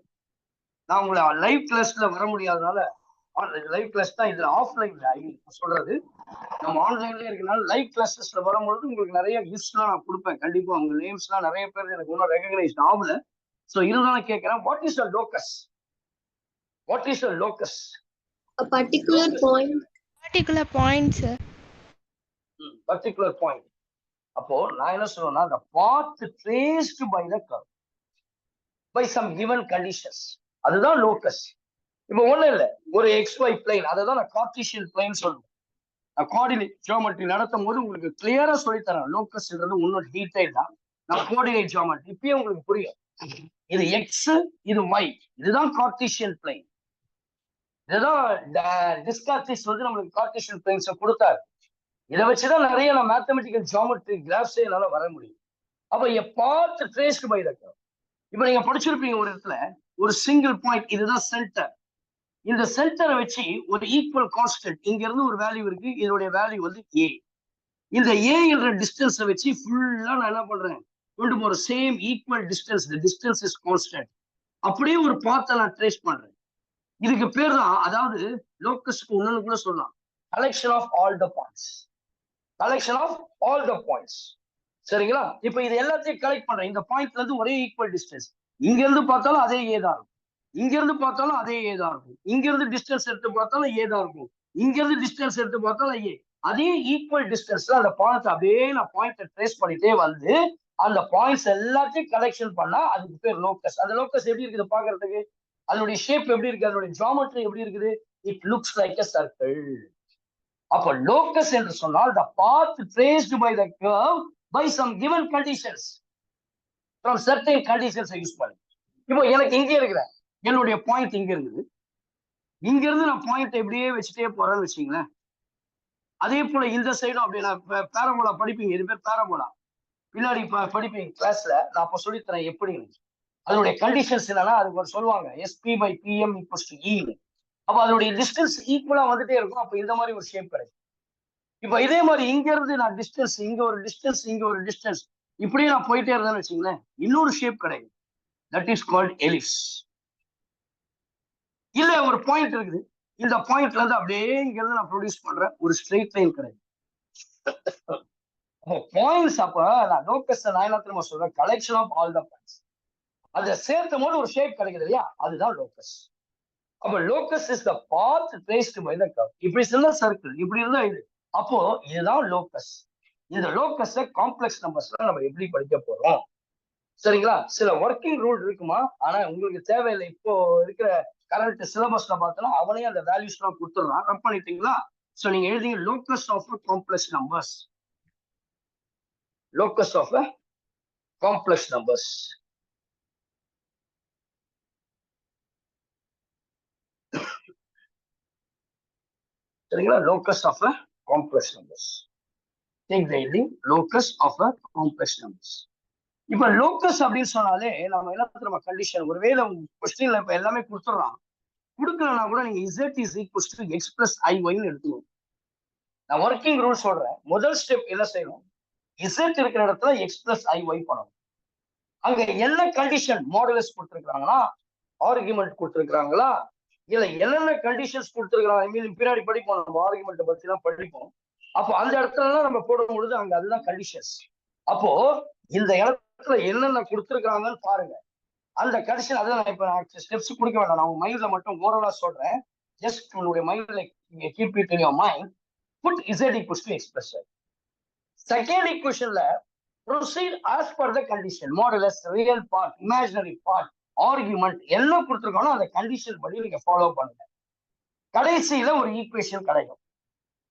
நான் உங்களை லைவ் கிளாஸ்ல வர முடியாதனால லைவ் கிளாஸ் தான் இதுல ஆஃப்லைன்ல சொல்றது. நம்ம ஆன்லைன்லயே இருக்கனால லைவ் கிளாஸஸ்ல வரும்பொழுது உங்களுக்கு நிறைய கிஃப்ட்ஸ்லாம் நான் கொடுப்பேன். கண்டிப்பா உங்க நேம்ஸ்லாம் நிறைய பேர் எனக்கு ஒன்றும் ரெகக்னைஸ் ஆகல. ஸோ இருந்தாலும் கேட்கிறேன், what is a locus? What is a locus? A particular point. Particular point, sir. Particular point. அப்போ நான் என்ன சொல்றேன்னா the path traced by the curve by some given conditions, அதுதான் லோக்கஸ். இப்போ ஒண்ணும் இல்லை, ஒரு XY பிளைன், அதை தான் நான் கார்ட்டீசியன் பிளைன் சொல்லுவேன். நான் கோஆர்டினேட் ஜியோமெட்ரி நடத்தும் போது உங்களுக்கு கிளியரா சொல்லித்தரேன். லோக்கஸ்ன்றது இன்னும் டீடைல் தான். நான் கோஆர்டினேட் ஜியோமெட்ரி இப்பயே உங்களுக்கு புரியும். இது எக்ஸ், இது ஒய், இதுதான் கார்ட்டீசியன் பிளைன். இதுதான் டிஸ்கார்டிஸ் வந்து நம்மளுக்கு கார்ட்டீசியன் பிளைன்ஸை கொடுத்தாரு. இதை வச்சுதான் நிறைய நான் மேத்தமெட்டிக்கல் ஜியோமெட்ரி கிராஃப்ஸே என்னால வர முடியும். அப்ப எ பாத் ட்ரேஸ்டு பை த கர்வ். இப்ப நீங்க படிச்சிருப்பீங்க ஒரு இடத்துல ஒரு சிங்கிள் பாயிண்ட், இதுதான் சென்டர். இந்த சென்டரை வச்சு ஒரு ஈக்குவல் கான்ஸ்டன்ட், இங்க இருந்து ஒரு வேல்யூ இருக்கு, இதனுடைய வேல்யூ வந்து ஏ. இந்த ஏ என்ற டிஸ்டன்ஸை வச்சு ஃபுல்லா நான் என்ன பண்றேன், கொண்டு போற same equal distance, the distance is constant. அப்படியே ஒரு பாத்தை நான் ட்ரேஸ் பண்றேன். இதுக்கு பேர் தான், அதாவது லோக்கஸ்க்கு இன்னொன்னு கூட சொல்லலாம், collection of all the points. Collection of all the points. சரிங்களா? இப்ப இது எல்லாத்தையும் கலெக்ட் பண்றேன். இந்த பாயிண்ட்ல இருந்து ஒரே ஈக்குவல் டிஸ்டன்ஸ், இங்க இருந்து பார்த்தாலும் அதே ஏ தான் இருக்கும், இங்க இருந்து பார்த்தாலும் அதே ஏ தான் இருக்கும், இங்க இருந்து டிஸ்டன்ஸ் எடுத்து பார்த்தாலும் ஏ தான் இருக்கும், இங்க இருந்து டிஸ்டன்ஸ் எடுத்து பார்த்தாலும் ஏ. அதே ஈக்குவல் டிஸ்டன்ஸ்ல அந்த பாயிண்ட் அப்படியே நான் பாயிண்ட்டை ட்ரேஸ் பண்ணிட்டே வந்து அந்த பாயிண்ட்ஸ் எல்லாத்தையும் கலெக்ஷன் பண்ணா அதுக்கு பேர் லோக்கஸ். அந்த லோக்கஸ் எப்படி இருக்குது பாக்குறதுக்கு? அதனுடைய ஷேப் எப்படி இருக்கு? அதனுடைய ஜியோமெட்ரி எப்படி இருக்குது? It looks like a circle. அப்ப லோக்கஸ் என்று சொன்னால் the path traced by the curve by some given conditions, from certain conditions use பண்ணி. இப்போ எனக்கு இங்க இருக்கிற என்னுடைய பாயிண்ட் இங்க இருக்குது, இங்க இருந்து நான் பாயிண்ட் எப்படியே வச்சுட்டே போறேன்னு வச்சுங்களேன். அதே போல இந்த சைடும் அப்படி நான் பேரபோலா படிப்பீங்க, இது பேர் பேரபோலா. பின்னாடி படிப்பீங்க கிளாஸ்ல, நான் அப்ப சொல்லித்தரேன் எப்படி. அதனுடைய கண்டிஷன்ஸ் என்னன்னா அதுக்கு சொல்லுவாங்க SP by PM equals to E. அப்ப அதனுடைய டிஸ்டன்ஸ் ஈக்குவலா வந்துட்டே இருக்கும். அப்ப இந்த மாதிரி ஒரு ஷேப் கிடைக்கும். இப்ப இதே மாதிரி இங்க இருந்து நான் டிஸ்டன்ஸ், இங்க ஒரு டிஸ்டன்ஸ், இங்க ஒரு டிஸ்டன்ஸ், இப்படியே நான் போயிட்டே இருந்தேன்னு வச்சுங்களேன், இன்னொரு ஷேப் கிடைக்கும். That is called ellipse. இல்ல ஒரு பாயிண்ட் இருக்குது, இந்த பாயிண்ட்ல இருந்து அப்படியே இங்க இருந்து நான் ப்ரொடியூஸ் பண்றேன், ஒரு ஸ்ட்ரெயிட் லைன் கிடைக்கும். பாயிண்ட்ஸ் அப்ப நான் லோக்கஸ் நான் என்ன தெரியுமா சொல்றேன், collection of all the points. அதை சேர்த்தும் போது ஒரு ஷேப் கிடைக்குது இல்லையா, அதுதான் லோக்கஸ். அப்ப locus is the path traced by the curve. இப்படி சில சர்க்கிள் இப்படி இருந்தா இது, அப்போ இதுதான் லோக்கஸ். இந்த லோக்கஸ காம்ப்ளெக்ஸ் நம்பர்ஸ்ல நம்ம எப்படி படிக்க போறோம்? சரிங்களா? சில ஒர்க்கிங் ரூல் இருக்குமா, ஆனா உங்களுக்கு தேவையில்லை. இப்போ இருக்கிற கரண்ட் சிலபஸ்ல பார்த்தோம்னா அவனே அந்த வேல்யூஸ் எல்லாம் கொடுத்துடுறான். ரன் பண்ணிட்டீங்களா? சோ நீங்க எழுதிங்க locus of complex numbers. Locus of complex numbers. சரிங்களா? locus of a complex numbers. Take the heading locus of a complex numbers. இப்ப locus அப்படின்னு சொன்னாலே நம்ம என்ன தெரியுமா கண்டிஷன், ஒருவேளை கொஸ்டின்ல இப்ப எல்லாமே கொடுத்துடுறான், கொடுக்கலன்னா கூட நீங்க z is equals to x plus iy ன்னு எடுத்துக்கணும். நான் ஒர்க்கிங் ரூல் சொல்றேன். முதல் ஸ்டெப் என்ன செய்யணும், z இருக்கிற இடத்துல x plus iy பண்ணணும். அங்க என்ன கண்டிஷன் மாடுலஸ் கொடுத்துருக்காங்களா, ஆர்குமெண்ட் கொடுத்துருக்காங்களா, இல்ல என்னென்ன கண்டிஷன்ஸ் கொடுத்துருக்காங்க, ஐ மீன் பின்னாடி படிப்போம், நம்ம ஆர்குமெண்ட் பத்தி தான் படிப்போம். அப்போ அந்த இடத்துல நம்ம போடும் பொழுது அங்க அதுதான் கண்டிஷன்ஸ். அப்போ இந்த இடத்துல என்னென்ன கொடுத்துருக்காங்கன்னு பாருங்க. அந்த கண்டிஷன் அதுதான். நான் இப்ப ஸ்டெப்ஸ் கொடுக்க வேண்டாம், நான் உங்க மைண்ட்ல மட்டும் ஓரளா சொல்றேன். ஜஸ்ட் உங்களுடைய மைண்ட்ல keep it in your mind. Put z equals to x plus y. Second ஈக்குவேஷன்ல proceed as per the condition, modulus, real part, imaginary part, argument என்ன கொடுத்துருக்கானோ அந்த கண்டிஷன் படி நீங்க ஃபாலோ பண்ணுங்க. கடைசியில ஒரு ஈக்குவேஷன் கிடைக்கும்.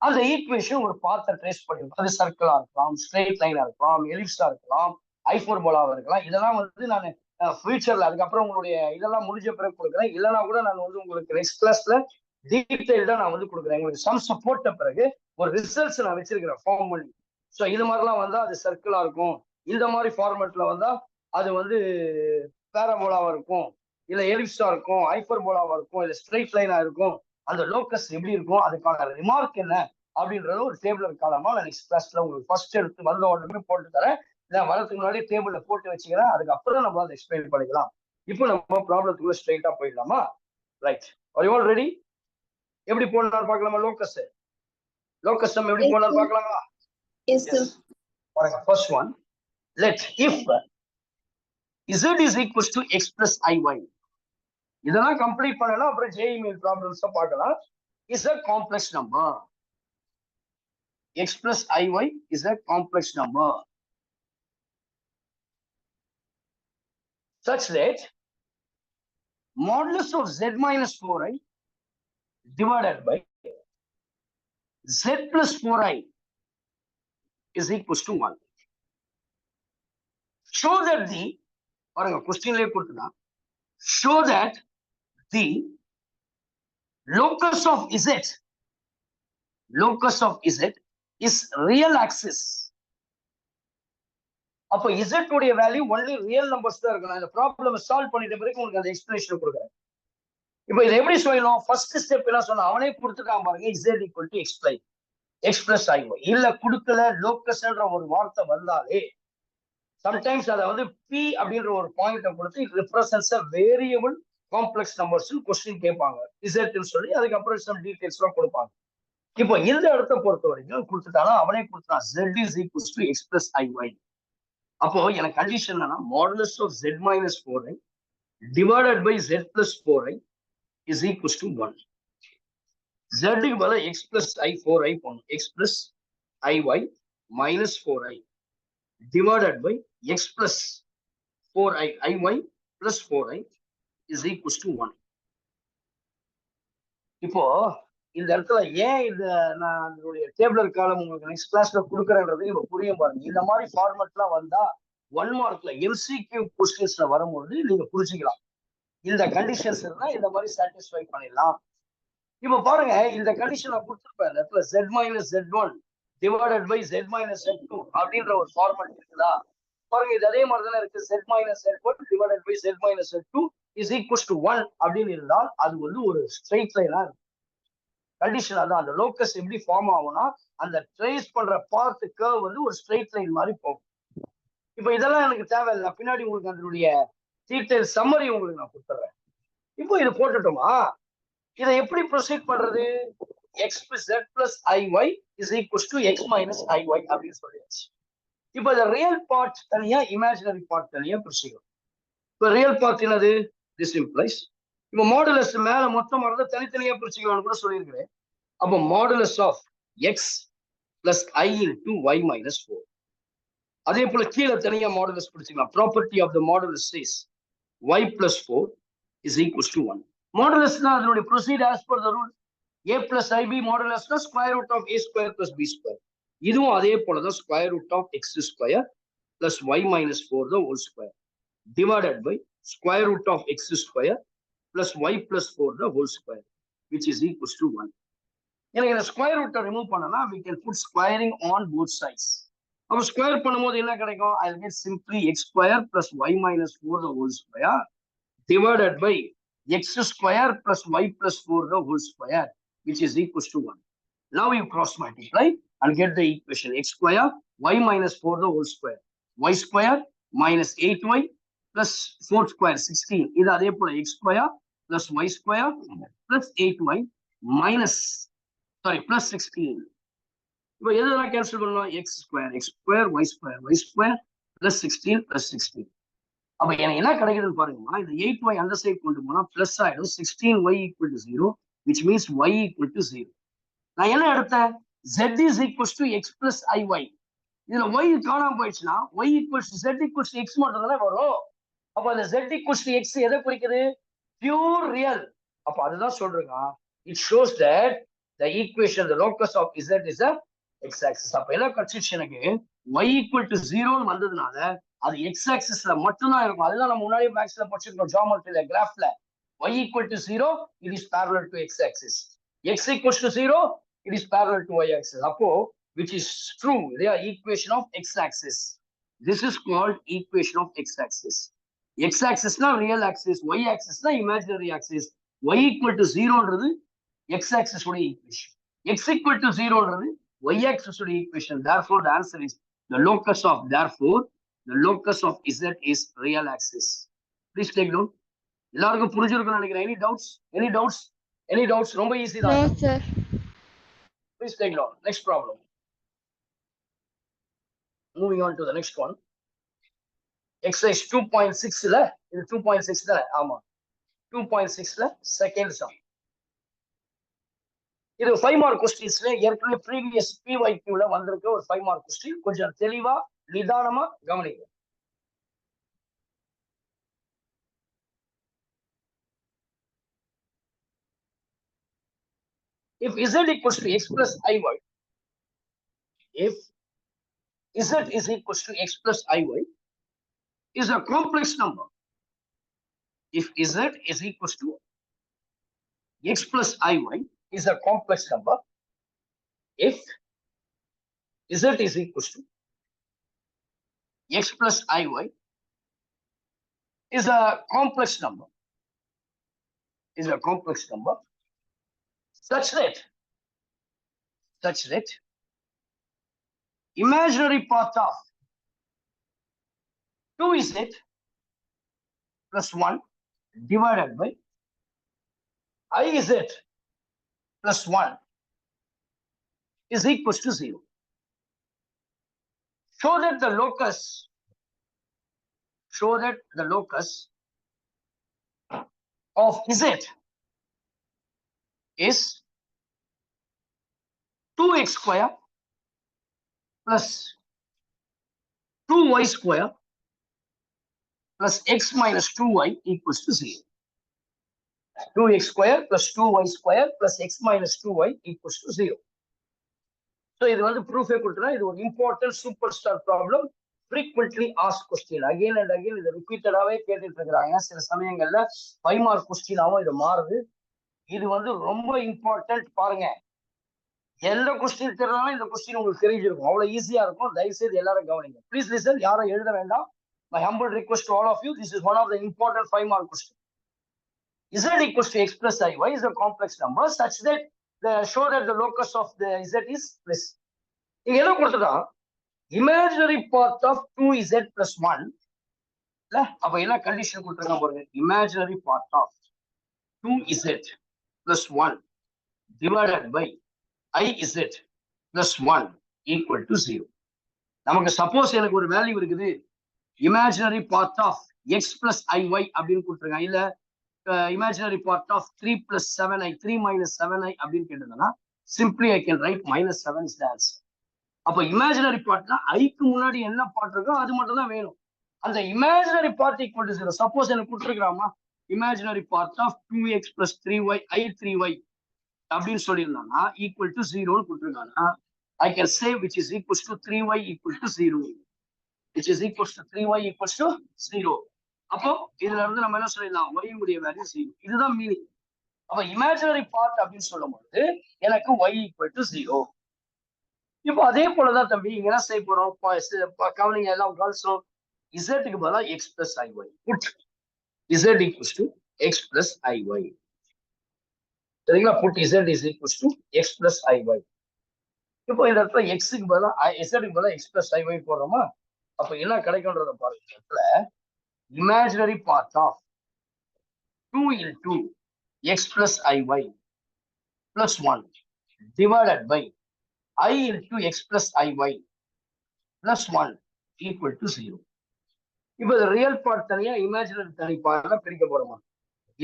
அந்த ஈக்குவேஷன் ஒரு பாத்தை ட்ரேஸ் பண்ணிருக்கும். அது சர்க்கிளா இருக்கலாம், ஸ்ட்ரெயிட் லைனா இருக்கலாம், எலிப்ஸா இருக்கலாம், ஹைப்பர்போலாவா இருக்கலாம். இதெல்லாம் வந்து நான் ஃபியூச்சர்ல அதுக்கப்புறம் உங்களுடைய இதெல்லாம் முடிஞ்ச பிறகு கொடுக்குறேன். இல்லைன்னா கூட நான் வந்து உங்களுக்கு நெக்ஸ்ட் கிளாஸ்ல டீடைல்டா நான் வந்து கொடுக்குறேன். உங்களுக்கு சம்ஸ் போட்ட பிறகு ஒரு ரிசல்ட்ஸ் நான் வச்சிருக்கிறேன் ஃபார்ம் பண்ணி. ஸோ இது மாதிரிலாம் வந்தா அது சர்க்கிளா இருக்கும், இந்த மாதிரி ஃபார்மேட்ல வந்தா அது வந்து பேராபோலாவா இருக்கும், இல்ல எலிப்ஸா இருக்கும், ஹைப்பர்போலாவா இருக்கும், இல்ல ஸ்ட்ரெயிட் லைனா இருக்கும், அந்த லோக்கஸ் எப்படி இருக்கும், அதுக்கான ரிமார்க் என்ன அப்படின்றது ஒரு டேபிள் காலமா நான் நெக்ஸ்ட் கிளாஸ்ல உங்களுக்கு ஃபர்ஸ்ட் எடுத்து வந்த உடனே போட்டு தரேன். நான் வரதுக்கு முன்னாடி டேபிள்ல போட்டு வச்சுக்கிறேன். அதுக்கப்புறம் நம்ம அதை எக்ஸ்பிளைன் பண்ணிக்கலாம். இப்போ நம்ம ப்ராப்ளத்துக்குள்ள ஸ்ட்ரெயிட்டா போயிடலாமா? Right, R you all ready? எப்படி போடலாம் பார்க்கலாமா? லோக்கஸ் நம்ம எப்படி போடலாம் பார்க்கலாமா? Yes, sir. First one, let if z is equals to x plus iy. இதெல்லாம் கம்ப்ளீட் பண்ணலாம். அப்புறம் JEE main problems பார்க்கலாம். is a complex number. x plus iy is a complex number such that modulus of z minus 4i divided by z plus 4i is equals to 1. Show that the, பாருங்க கொஸ்டின்லயே கொடுத்தா, show that the locus of z is real axis. அப்போ z உடைய value only real numbers தான் இருக்கணும். இந்த problem solve பண்ணிட்ட பிறகு உங்களுக்கு அந்த எக்ஸ்பிளனேஷன் கொடுக்குறேன். இப்போ இதை எப்படி சொல்லணும்? ஃபர்ஸ்ட் ஸ்டெப் என்ன சொன்னா, அவனே கொடுத்துட்டான் பாருங்க, z equal to x plus iy. இல்ல கொடுக்கல, லோக்கஸ்ன்ற ஒரு வார்த்தை வந்தாலே சம்டைம்ஸ் அதை வந்து p அப்படின்ற ஒரு பாயிண்ட கொடுத்து it represents a variable complex numbers question கேட்பாங்க z சொல்லி. அதுக்கப்புறம் சம் டீடைல்ஸ் எல்லாம் கொடுப்பாங்க. இப்போ இந்த இடத்தை பொறுத்த வரைக்கும் கொடுத்துட்டானா, அவனே கொடுத்துட்டான் z is equals to x plus iy. அப்போ எனக்கு கண்டிஷன் என்னன்னா, modulus of z minus 4i divided by z plus 4i is equals to 1. z க்கு பதிலா x plus i 4i போடணும். x plus iy minus 4i divided by x plus 4i iy plus 4i is equals to 1. இப்போ இந்த இடத்துல ஏன் இந்த நான் அதனுடைய டேபிளர் காலம் உங்களுக்கு நெக்ஸ்ட் கிளாஸ்ல கொடுக்குறேன்றது இப்போ புரியும் பாருங்க. இந்த மாதிரி ஃபார்மேட்லாம் வந்தா 1 மார்க்ல MCQ கொஸ்டின்ஸ்ல வரும்போது நீங்க புரிஞ்சுக்கலாம். இந்த கண்டிஷன்ஸ் இருந்தா இந்த மாதிரி சாட்டிஸ்ஃபை பண்ணிடலாம். இப்போ பாருங்க, இந்த கண்டிஷன் நான் கொடுத்துருப்பேன். இடத்துல z minus z1 divided by z minus z2 அப்படின்ற ஒரு ஃபார்மேட் இருக்குதா பாருங்க. இது அதே மாதிரி தானே இருக்கு. z minus z1 divided by z minus z2 is equals to 1 அப்படின்னு இருந்தால் அது வந்து ஒரு ஸ்ட்ரெயிட் லைனா இருக்கு. கண்டிஷன் அதான். அந்த லோக்கஸ் எப்படி ஃபார்ம் ஆகும்னா, அந்த ட்ரேஸ் பண்ற பார்ட் கர்வ் வந்து ஒரு ஸ்ட்ரெயிட் லைன் மாதிரி போகும். இப்போ இதெல்லாம் எனக்கு தேவையில்லை, பின்னாடி உங்களுக்கு அதனுடைய டீடைல் சம்மரி உங்களுக்கு நான் கொடுத்துறேன். இப்போ இது போட்டுட்டோமா, இதை எப்படி ப்ரொசீட் பண்றது? x plus z plus iy is equals to x minus iy அப்படின்னு சொல்லியாச்சு. இப்போ இந்த ரியல் பார்ட் தனியா, இமேஜினரி பார்ட் தனியா ப்ரொசீட். இப்போ ரியல் பார்ட் என்னது? திஸ் இம்ப்ளைஸ் இப்போ மாடுலஸ் மேல மொத்தம் வரது தனித்தனியா பிரிச்சுக்கலாம்னு கூட சொல்லியிருக்கிறேன். அப்போ modulus of x plus I into y minus 4. அதே போல கீழே தனியா மாடுலஸ் பிடிச்சிக்கலாம். Property of the modulus is y plus 4 is equals to 1. மாடுலஸ்னா அதனுடைய proceed as per the rule. a plus ib மாடுலஸ்னா square root of a square plus b square. இதுவும் அதே போலதான் square root of x square plus y minus 4 the whole square divided by square root of x square plus y plus 4 the whole square which is equals to 1. எனக்கு இந்த square ரூட்டை remove பண்ணனா we can put squaring on both sides. அப்ப square பண்ணும்போது என்ன கிடைக்கும்? I'll get simply x square plus y minus 4 the whole square divided by x square plus y plus 4 the whole square, which is equals to 1. Now you cross multiply and get the equation x square y minus 4 the whole square, y square minus 8y plus 4 square 16. இது அதே போல x square plus y square plus 8y minus plus 16. இப்போ எதெல்லாம் cancel பண்ணலாம்? x square y square plus 16 plus 16. அப்ப எனக்கு என்ன கிடைக்குதுன்னு பாருங்கம்மா, இந்த 8y அந்த சைடு கொண்டு போனா பிளஸ் ஆயிடும். 16y equal to 0, which means y equal to 0. நான் என்ன எடுத்தேன்? z is equals to x plus iy. இதுல y காணாம போயிடுச்சுன்னா y equals to z equals to x மட்டும் தானே வரும். அப்ப அந்த z equals to x எதை குறிக்குது? Pure real. அப்ப அதுதான் சொல்றேங்க. It shows that the equation, the locus of z is a x-axis. அப்ப என்ன கிடைச்சிச்சு எனக்கு? y equal to 0 வந்ததுனால அது x-axisல மட்டும்தான் இருக்கும். அதுதான் நம்ம முன்னாடி மேக்ஸ்ல படிச்சிருக்கோம், ஜியோமெட்ரியில, கிராஃப்ல. y equal to 0, it is parallel to x-axis. x equals to 0, it is parallel to y-axis. அப்போ which is true, they are equation of x-axis. This is called equation of x-axis. X-axis na real axis, y-axis na imaginary axis. Y equal to 0ன்றது x-axis உடைய equation. X equal to 0ன்றது y-axis உடைய equation. Therefore, the answer is the locus of z is real axis. Please take note. எல்லாருக்கும் புரிஞ்சிருக்கும்னு நினைக்கிறேன். Any doubts? ரொம்ப easy தான். No, sir. Please take note. Next problem. Moving on to the next one. Exercise 2.6 ல இது 2.6 தானே? ஆமா, 2.6 ல செகண்ட் சம். இது 5 மார்க் கொஸ்டின்ஸ்ல ஏற்கனவே ப்ரீவியஸ் PYQ ல வந்திருக்க ஒரு 5 மார்க் கொஸ்டின். கொஞ்சம் தெளிவா நிதானமா கவனிங்க. If z equals to x plus iy, if z is equals to x plus iy is a complex number. If z is equals to x plus iy is a complex number. If z is equals to x plus iy is a complex number. Such that imaginary part of 2z plus 1 divided by iz plus 1 is equals to 0. Show that the locus of z is 2x square plus 2y square plus x minus 2y equals to 0. 2x square plus 2y square plus x minus 2y equals to 0. So, இது வந்து proof கொடுத்துனா, இது ஒரு important superstar problem, frequently asked question. Again and again இது repeatedாவே கேட்டுட்டு இருக்காங்க. சில சமயங்கள்ல 5 mark கொஸ்டினாவும் இது மாறுது. இது வந்து ரொம்ப இம்பார்ட்டன்ட். பாருங்க, எந்த கொஸ்டின் தெரியறாலும் இந்த கொஸ்டின் உங்களுக்கு தெரிஞ்சிருக்கும், அவ்வளவு ஈஸியா இருக்கும். தயவு செய்து எல்லாரும் கவனிங்க. Please listen. யாரும் எழுத வேண்டாம். My humble request to all of you, this is one of the important 5 mark question. Z equals to x plus iy is a complex number such that show that the locus of the z is plus. இங்க என்ன கொடுத்தா imaginary part of 2z plus 1. அப்ப என்ன condition கொடுத்திருக்காங்க பாருங்க. Imaginary part of 2z plus 1 divided by iz plus 1 equal to 0. நமக்கு suppose எனக்கு ஒரு வேல்யூ இருக்குது, imaginary part of x plus iy அப்படின்னு கொடுத்துருக்காங்க. இல்ல imaginary part of 3 plus 7i 3 minus 7i அப்படின்னு கேட்டதுன்னா simply I can write minus 7 is the answer. அப்ப imaginary partனா ஐக்கு முன்னாடி என்ன பார்ட் இருக்கோ அது மட்டும் தான் வேணும். அந்த imaginary part equal to 0. Suppose எனக்கு கொடுத்துருக்காமா, imaginary part of 2x plus 3y I 3y அப்படின்னு சொல்லியிருந்தாங்கன்னா equal to 0 கொடுத்துருக்காங்கன்னா I can say which is equals to 3y equal to 0. Which is equals to 3y equals to 0. அப்போ இதுல இருந்து நம்ம என்ன சொல்லிடலாம், y உடைய வேல்யூ 0. இதுதான் மீனிங். அப்ப இமேஜினரி பார்ட் அப்படின்னு சொல்லும்போது எனக்கு y equal to 0. இப்போ அதே போலதான் தம்பி இங்க என்ன செய்ய போறோம், கவனிங்க எல்லாம். ஆல்சோ z க்கு பதிலா x plus iy. Put z equals to x plus iy. சரிங்களா? put z is equals to x plus iy. இப்போ இந்த இடத்துல x-க்கு பதிலா z-க்கு பதிலா x plus iy போடுறோமா? அப்ப என்ன கிடைக்கும்ன்றத பாருங்க. இந்த இடத்துல imaginary part of 2 into x plus iy plus 1 divided by I into x plus iy plus 1 equal to 0. இப்போ இந்த ரியல் பார்ட் தனியா இமேஜினரி தனி பார்ட்ல பிரிக்க போறோமா?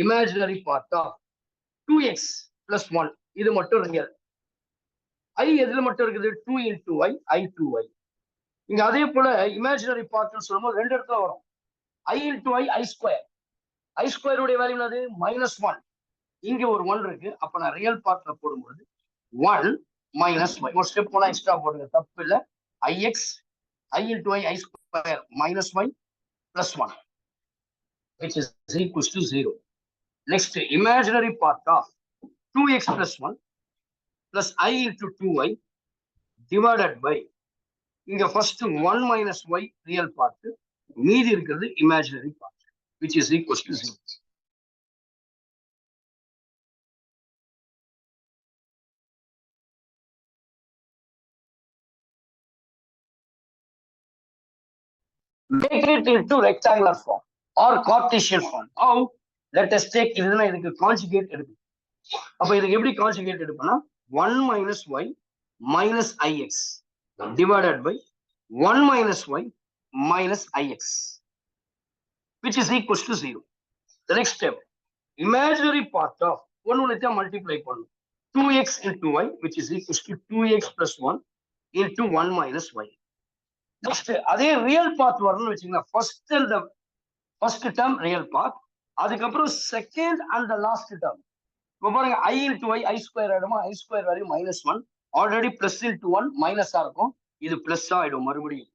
Imaginary part of 2x plus 1 இது மட்டும் ரியல். I எதுல மட்டும் இருக்குது? 2 into y, I 2y. இங்க அதே போல இமேஜினரி பார்ட்னு சொல்லும்போது ரெண்டு இடத்துல வரும். I into I, I square. I square உடைய வேல்யூ என்னது? -1. இங்க ஒரு 1 இருக்கு. அப்ப நான் ரியல் பார்ட்ல போடும்போது 1 minus y. ஒரு ஸ்டெப் போனா எக்ஸ்ட்ரா போடுங்க, தப்பு இல்ல. ix I into I square minus y plus 1 which is equals to 0. Next, imaginary part of 2x plus 1 plus I into 2y divided by இங்க first 1 minus y real part, மீதி இருக்கிறது imaginary part which is equals to 0. Make it into rectangular form or Cartesian form. How? Let us take இதுனா இதுக்கு conjugate எடுக்கும். அப்ப இதுக்கு எப்படி conjugate எடுப்போம்னா 1 minus y minus ix divided by 1 minus y minus ix which is equals to 0. The next step, imaginary part of 1 with multiply பண்ணும் 2x into y which is equals to 2x plus 1 into 1 minus y. Next, அதே real part வரணும்னு வச்சுக்கோங்க. First term real part, அதுக்கப்புறம் second and last term. இப்போ பாருங்க I into y I square ஆயிடுமா? I square value -1, already plus into 1 மைனஸா இருக்கும், இது plus ஆயிடும் மறுபடியும்.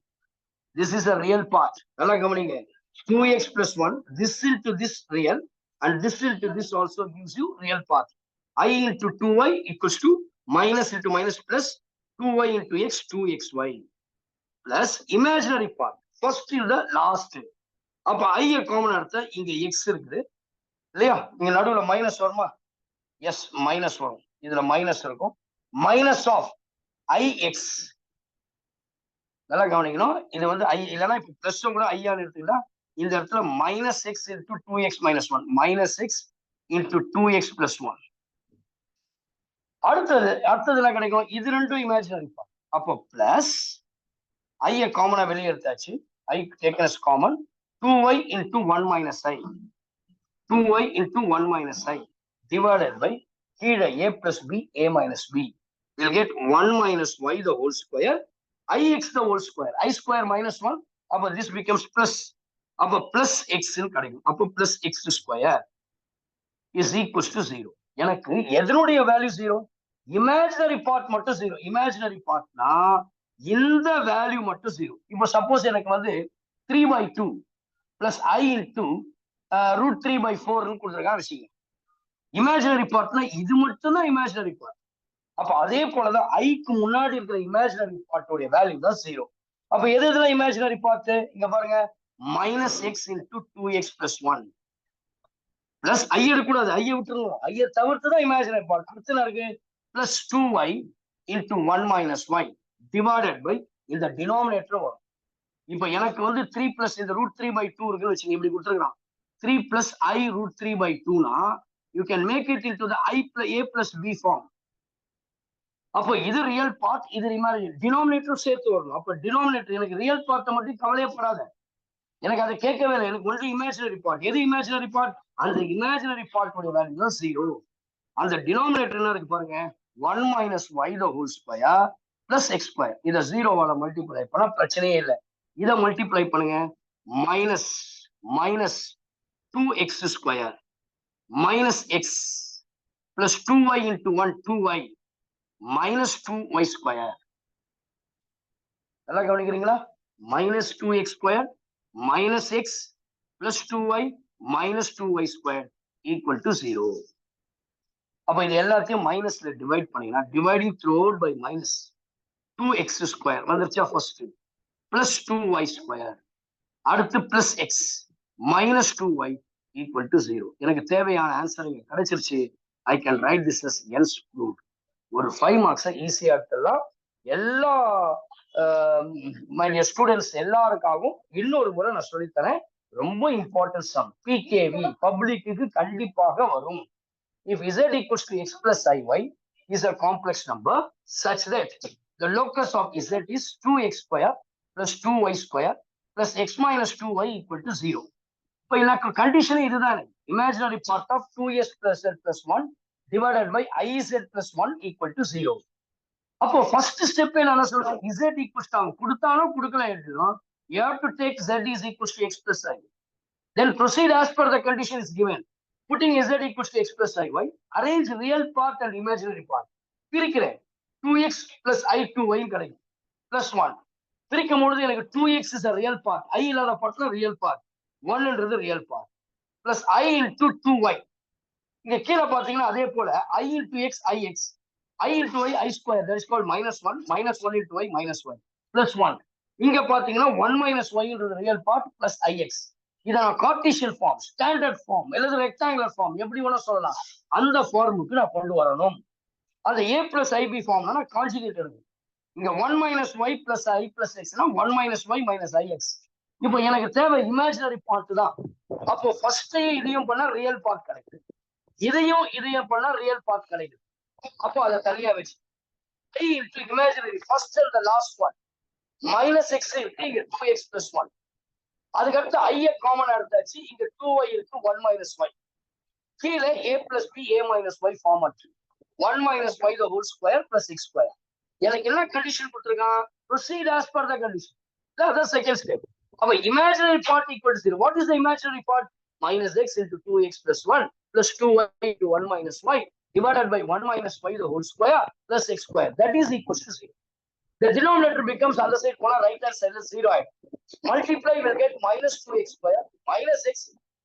This is a real part. நல்லா கவனிங்க. 2x plus 1, this into this real and this into this also gives you real part. I into 2y equals to minus into minus plus 2y into x 2xy plus imaginary part first in the last. அப்ப I common எடுத்தா இங்க x இருக்குது இல்லையா? இங்க நடுவுல minus வருமா? S, minus வரும். இதுல மைனஸ் இருக்கும். Minus of ix. நல்லா கவனிக்கணும். இது வந்து I இல்லைன்னா இப்ப பிளஸ் கூட ஐயான்னு எடுத்தீங்கன்னா இந்த இடத்துல -x into 2x minus 1 -x into 2x plus 1. அடுத்தது என்ன கிடைக்கும்? இது ரெண்டும் இமேஜினரி பார்ட். அப்போ பிளஸ் I காமனா வெளியே எடுத்தாச்சு. I taken as common 2y into 1 minus I 2y into 1 minus I divided by கீழே a plus b a minus b. We'll get 1 minus y the whole square ix the whole square. I square minus 1. அப்போ this becomes plus. அப்போ plus x கிடைக்கும். அப்போ plus x square is equals to 0. எனக்கு எதனுடைய value 0? Imaginary part மட்டும் 0. Imaginary பார்ட்னா இந்த value மட்டும் 0. இப்போ சப்போஸ் எனக்கு வந்து 3/2 plus I into √3/4 கொடுத்துருக்காங்க வச்சுக்கோங்க. இமேஜினரி பார்ட்னா இது மட்டும் தான் இமேஜினரி பார்ட். அப்ப அதே போலதான் ஐக்கு முன்னாடி இருக்கிற இமேஜினரி பார்ட்டோடைய வேல்யூ தான் 0. அப்ப எது எதுல இமேஜினரி பார்ட்? இங்க பாருங்க -x into 2x plus 1 plus ஐ எடுக்கூடாது, ஐய விட்டுருங்க. ஐய தவிர்த்து தான் இமேஜினரி பார்ட். அடுத்து இருக்கு plus 2y into 1 minus y divided by இந்த டினாமினேட்டர் வரும். இப்ப எனக்கு வந்து 3 plus இந்த √3/2 இருக்குன்னு வச்சுங்க, இப்படி கொடுத்துருக்கான் 3 plus I √3/2னா you can make it into the a plus b form. அப்போ இது ரியல் பார்ட், இது இமேஜினரி. டினாமினேட்டர் சேர்த்து வரணும். அப்ப டினாமினேட்டர் எனக்கு ரியல் பார்ட்டை மட்டும் கவலையப்படாத, எனக்கு அதை கேட்கவே இல்லை. எனக்கு ஒன்று இமேஜினரி பார்ட். எது இமேஜினரி பார்ட்? அந்த இமேஜினரி பார்ட்டோட வேல்யூ தான் 0. அந்த டினாமினேட்டர் என்ன இருக்கு பாருங்க, 1 minus y the whole square plus x square. இதை 0வால மல்டிப்ளை பண்ணா பிரச்சனையே இல்லை. இதை மல்டிப்ளை பண்ணுங்க, minus 2x square minus x plus 2y into 1 2y minus 2y square. நல்லா கவனிக்கிறீங்களா? minus 2x square minus x plus 2y minus 2y square equal to 0. அப்ப இது எல்லாத்தையும் மைனஸ்ல டிவைட் பண்ணீங்கன்னா dividing throughout by minus 2x square வந்துருச்சா? First plus 2y square, அடுத்து plus x minus 2y equal to 0. எனக்கு தேவையான ஆன்சர் இங்க கிடைச்சிருச்சு. I can write this as else proved. ஒரு 5 மார்க்ஸை ஈஸியா எடுத்துடலாம். எல்லா மைடியர் ஸ்டூடெண்ட்ஸ் எல்லாருக்காகவும் இன்னொரு முறை நான் சொல்லித்தரேன். ரொம்ப இம்பார்ட்டன்ட் சம். பிகேவி பப்ளிக்கு கண்டிப்பாக வரும். If z equals to x plus iy is a complex number such that the locus of z is 2x square plus 2y square plus x minus 2y equal to 0. இப்போ எனக்கு condition இதுதானே. Imaginary part of 2s plus z plus 1 divided by iz plus 1 equal to 0. அப்போ first step என்ன சொல்றேன், z equals to கொடுத்தாலும் கொடுக்கல எழுதணும். You have to take z is equals to x plus i. Then proceed as per the condition is given. Putting z equals to x plus iy, arrange real part and imaginary part. பிரிக்கிறேன் 2x plus i2y கிடைக்கும் plus 1. பிரிக்கும் பொழுது எனக்கு 2x is a real part, i இல்லாத பார்ட்ல real part, 1ன்றது real part plus i into 2y. இங்க கீழே பார்த்தீங்கன்னா அதே போல i into x ix, I into y I square, that is called minus 1, minus 1 into y minus 1 plus 1. இங்க பார்த்தீங்கன்னா 1 minus y into the real part plus ix. இதை நான் Cartesian form, standard form அல்லது ரெக்டாங்குலர் ஃபார்ம் எப்படி வேணா சொல்லலாம், அந்த ஃபார்முக்கு நான் கொண்டு வரணும். அந்த a plus ib ஃபார்ம்னா நான் கான்ஜுகேட் எடுக்கணும். இங்க 1 minus y plus i plus x னா 1 minus y minus ix. இப்போ எனக்கு தேவை இமேஜினரி பார்ட் தான். அப்போ ஃபர்ஸ்ட் இதையும் பண்ணா ரியல் பார்ட் கிடைக்குது, இதையும் பண்ணா ரியல் பார்ட் கிடைக்குது. அப்போ அதை தனியா வச்சு i into imaginary first and the last one minus x இருக்கு, இங்க 2x plus 1. அதுக்கடுத்து ஐய காமன் எடுத்தாச்சு, இங்க 2y இருக்கு 1 minus y. கீழே a plus b a minus y format 1 minus y the whole square plus x square. எனக்கு என்ன condition கொடுத்திருக்கான், proceed as per the condition. That's second step. அப்ப imaginary part equal to 0. What is the imaginary part? Minus x into 2x plus 1 plus 2y into 1 minus y divided by 1 minus y the whole square plus x square. That is equal to 0. The denominator becomes on the side corner right hand side is 0. Multiply will get minus 2x square minus x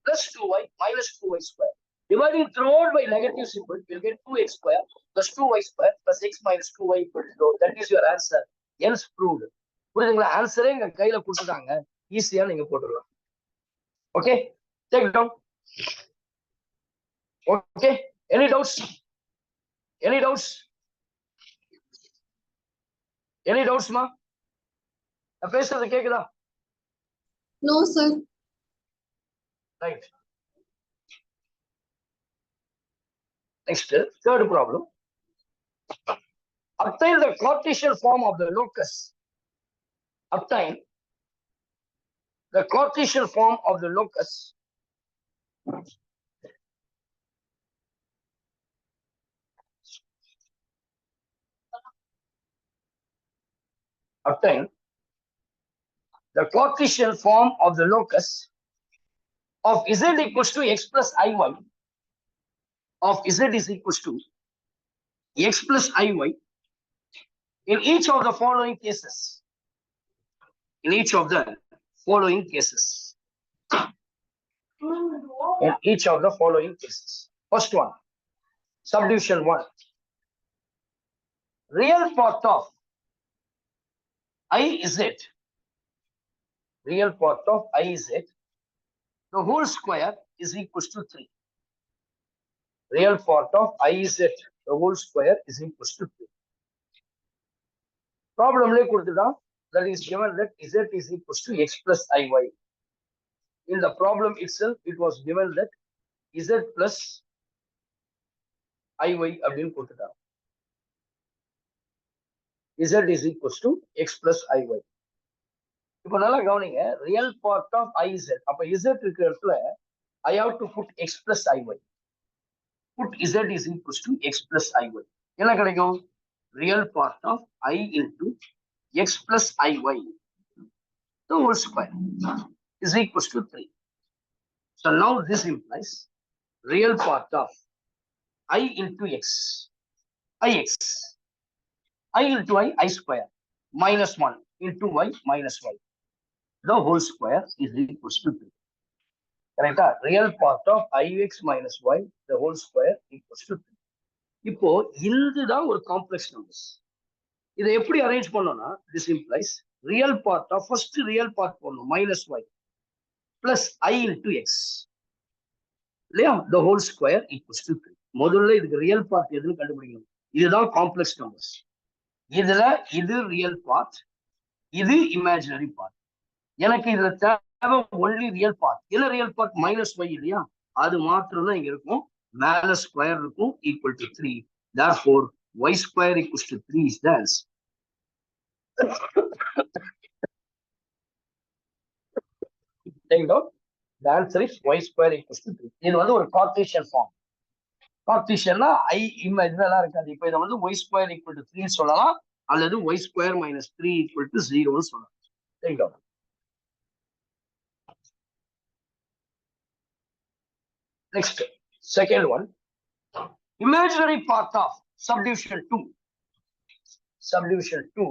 plus 2y minus 2y square. Dividing throughout by negative symbol will get 2x square plus 2y square plus x minus 2y equal to 0. That is your answer. Else proved. புரியுதுங்களா? ஆன்சரே எங்க கையில கொடுத்துட்டாங்க, ஈஸியா நீங்க போட்டுடலாம். Okay, take it down. Okay, any doubts? Any doubts? Any டவுட்ஸ்மா? நான் பேசுறது கேக்குதா? No, sir. Right. Next, third problem. Obtain the Cartesian form of the locus. Obtain the Cartesian form of the locus obtain the Cartesian form of the locus of z equals to x plus iy, of z is equals to x plus iy in each of the following cases. In each of the following cases. In each of the following cases. First one, subdivision 1. Real part of iz, real part of iz, the whole square is equals to 3. Real part of iz, the whole square is equals to 3. Problem that is given that z is equals to x plus iy. In the problem itself, it was given that z plus iy அப்படின்னு கொடுத்துட்டாங்க. z is equals to x plus iy. இப்போ நல்லா கவனிங்க, real part of iz. அப்ப z இருக்கிற இடத்துல I have to put x plus iy. Put z is equals to x plus iy. என்ன கிடைக்கும்? Real part of I into x plus iy, the whole square is equals to 3. So now this implies real part of I into x, ix, I into I square minus 1 into y minus y, the whole square is equals to 3. Correct? Real part of ix minus y, the whole square equals to 3. இப்போ இதுதான் ஒரு complex numbers. இதை எப்படி arrange பண்ணோம்னா, this implies real part of first real part போடணும் minus y plus I into x. இல்லையா? the whole square equals to 3. முதல்ல இதுக்கு ரியல் பார்ட் எதுன்னு கண்டுபிடிக்கணும். இதுதான் காம்ப்ளெக்ஸ் நம்பர்ஸ். இதுல இது ரியல் பார்ட், இது இமேஜினரி பார்ட். எனக்கு இதுல தேவை ஒன்லி ரியல் பார்ட். இல்ல ரியல் பார்ட் மைனஸ் ஒய் இல்லையா, அது மாத்திரம் தான் இங்க இருக்கும். மேல ஸ்கொயர் இருக்கும், equal to 3. therefore y square equals to 3 is the answer. Take it out. The answer is y square equals to 3. இது வந்து ஒரு கார்ட்டீசியன் ஃபார்ம். கார்ட்டீசியன்னா ஐ இதெல்லாம் இருக்காது. இப்போ இதை வந்து y square equal to 3 சொல்லலாம், அல்லது y square minus 3 equal to 0 சொல்லலாம். Take it out. Next, second one, imaginary part of subdivision 2. Subdivision 2,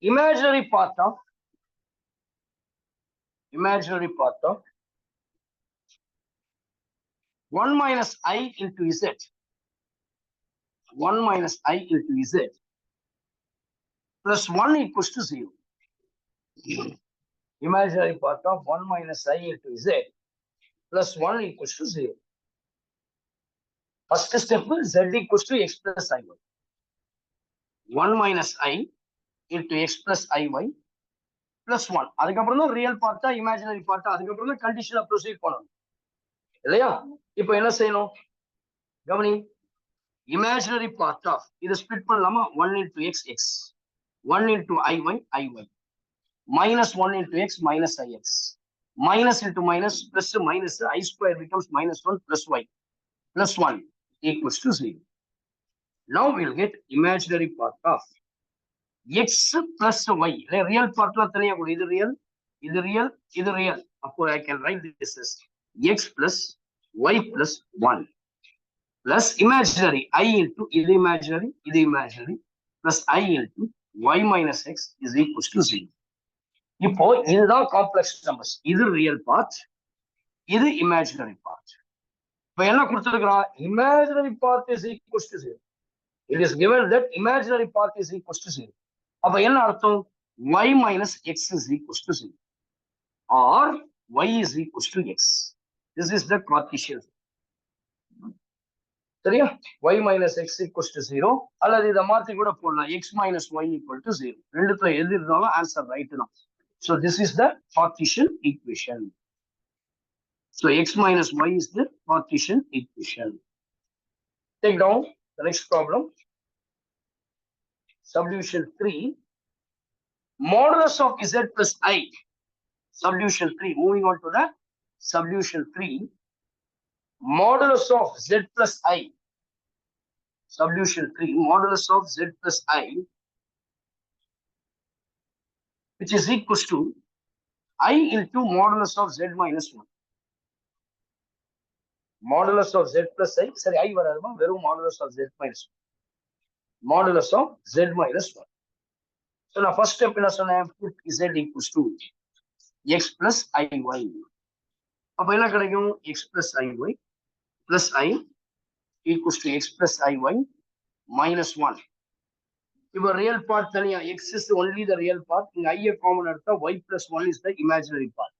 imaginary part of 1 minus I into z. 1 minus I into z plus 1 equals to 0. Imaginary part of 1 minus I into z plus 1 equals to 0. First step is z equals to x plus iy. 1 minus I into x plus iy plus 1. அதுக்கப்புறம் தான் real பார்ட்டா imaginary பார்ட்டா, அதுக்கப்புறம் தான் கண்டிஷனை proceed பண்ணணும் இல்லையா? இப்போ என்ன செய்யணும் கவனி. இமேஜினரி பார்ட் ஆஃப் இதை ஸ்பிளிட் பண்ணலாமா? 1 into x x, 1 into iy iy, minus 1 into x minus ix, minus into minus plus minus, I square becomes minus 1 plus y plus 1 equals to 0. Now we'll get imaginary part of x plus y. Real part la thaniya kodu, idu real, idu real, idu real. Appo I can write this as x plus y plus 1 plus imaginary I into idu imaginary plus I into y minus x is equals to 0. இப்போ இதுதான் complex numbers. இது real part, இது imaginary part. இப்போ என்ன கொடுத்திருக்கிறான்? Imaginary part is equals to 0. It is given that imaginary part is equals to 0. அப்ப என்ன அர்த்தம்? y minus x is equals to 0 or y is equals to x. This is the Cartesian. சரியா? y minus x equals to 0 அல்லது இத மாத்தி கூட போடலாம், x minus y equal to 0. ரெண்டுத்துல எது இருந்தாலும் ஆன்சர் ரைட் தான். So this is the Cartesian equation. So x minus y is the Cartesian equation. Take down the next problem. Subdivision 3, modulus of z plus I. Subdivision 3, moving on to the subdivision 3, modulus of z plus I. Subdivision 3, modulus of z plus I, which is equals to I into modulus of z minus 1. Modulus of z plus I, sorry, I வராதுமா, வெறும் modulus of z minus 1. Modulus of z minus 1. So now first step என்ன சொன்னேன்? Put z equals to x plus iy. அப்ப என்ன கிடைக்கும்? x plus iy plus I equals to x plus iy minus 1. இப்போ real part தனியா, x is only the real part. இங்க I common எடுத்தா y plus 1 is the imaginary part.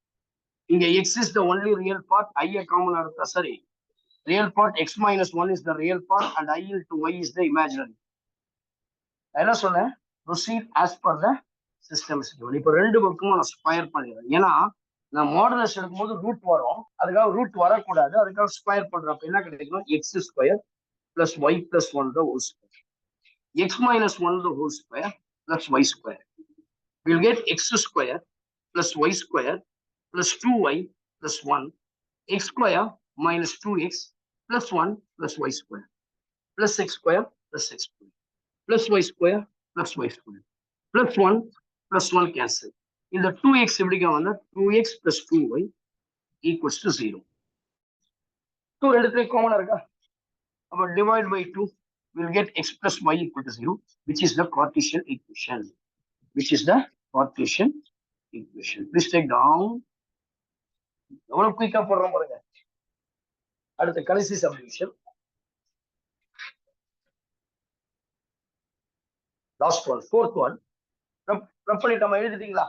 இங்க x is the only real part, I common எடுத்தா, sorry, real part x minus 1 is the real part and I into y is the imaginary. என்ன சொன்னேன்? Proceed as per the system. இப்போ ரெண்டு பக்கமும் நான் square பண்ணிடுறேன். ஏன்னா நான் மாடுலஸ் எடுக்கும்போது ரூட் வரும், அதுக்காக ரூட் வரக்கூடாது, அதுக்காக ஸ்கொயர் பண்றப்ப என்ன கிடைக்கும்? X square plus Y plus 1 the whole square, x minus 1 the whole square plus y square. We'll get x square plus y square plus 2y plus 1, x square minus 2x plus 1 plus y square plus x square plus x square plus y square plus y square plus 1 plus 1 cancel. இந்த 2x எப்படிங்க வந்தா 2x plus 2y equals to 0. 2 ரெண்டுத்துலயும் காமனா இருக்கா? அப்ப divide by 2, we'll get x plus y equal to 0, which is the Cartesian equation. Which is the Cartesian equation. Please take down. எவ்வளவு குயிக்கா போடுறோம் பாருங்க. அடுத்த கடைசி subdivision. Last one, fourth one. Rough பண்ணிட்டோமா? எழுதிட்டீங்களா?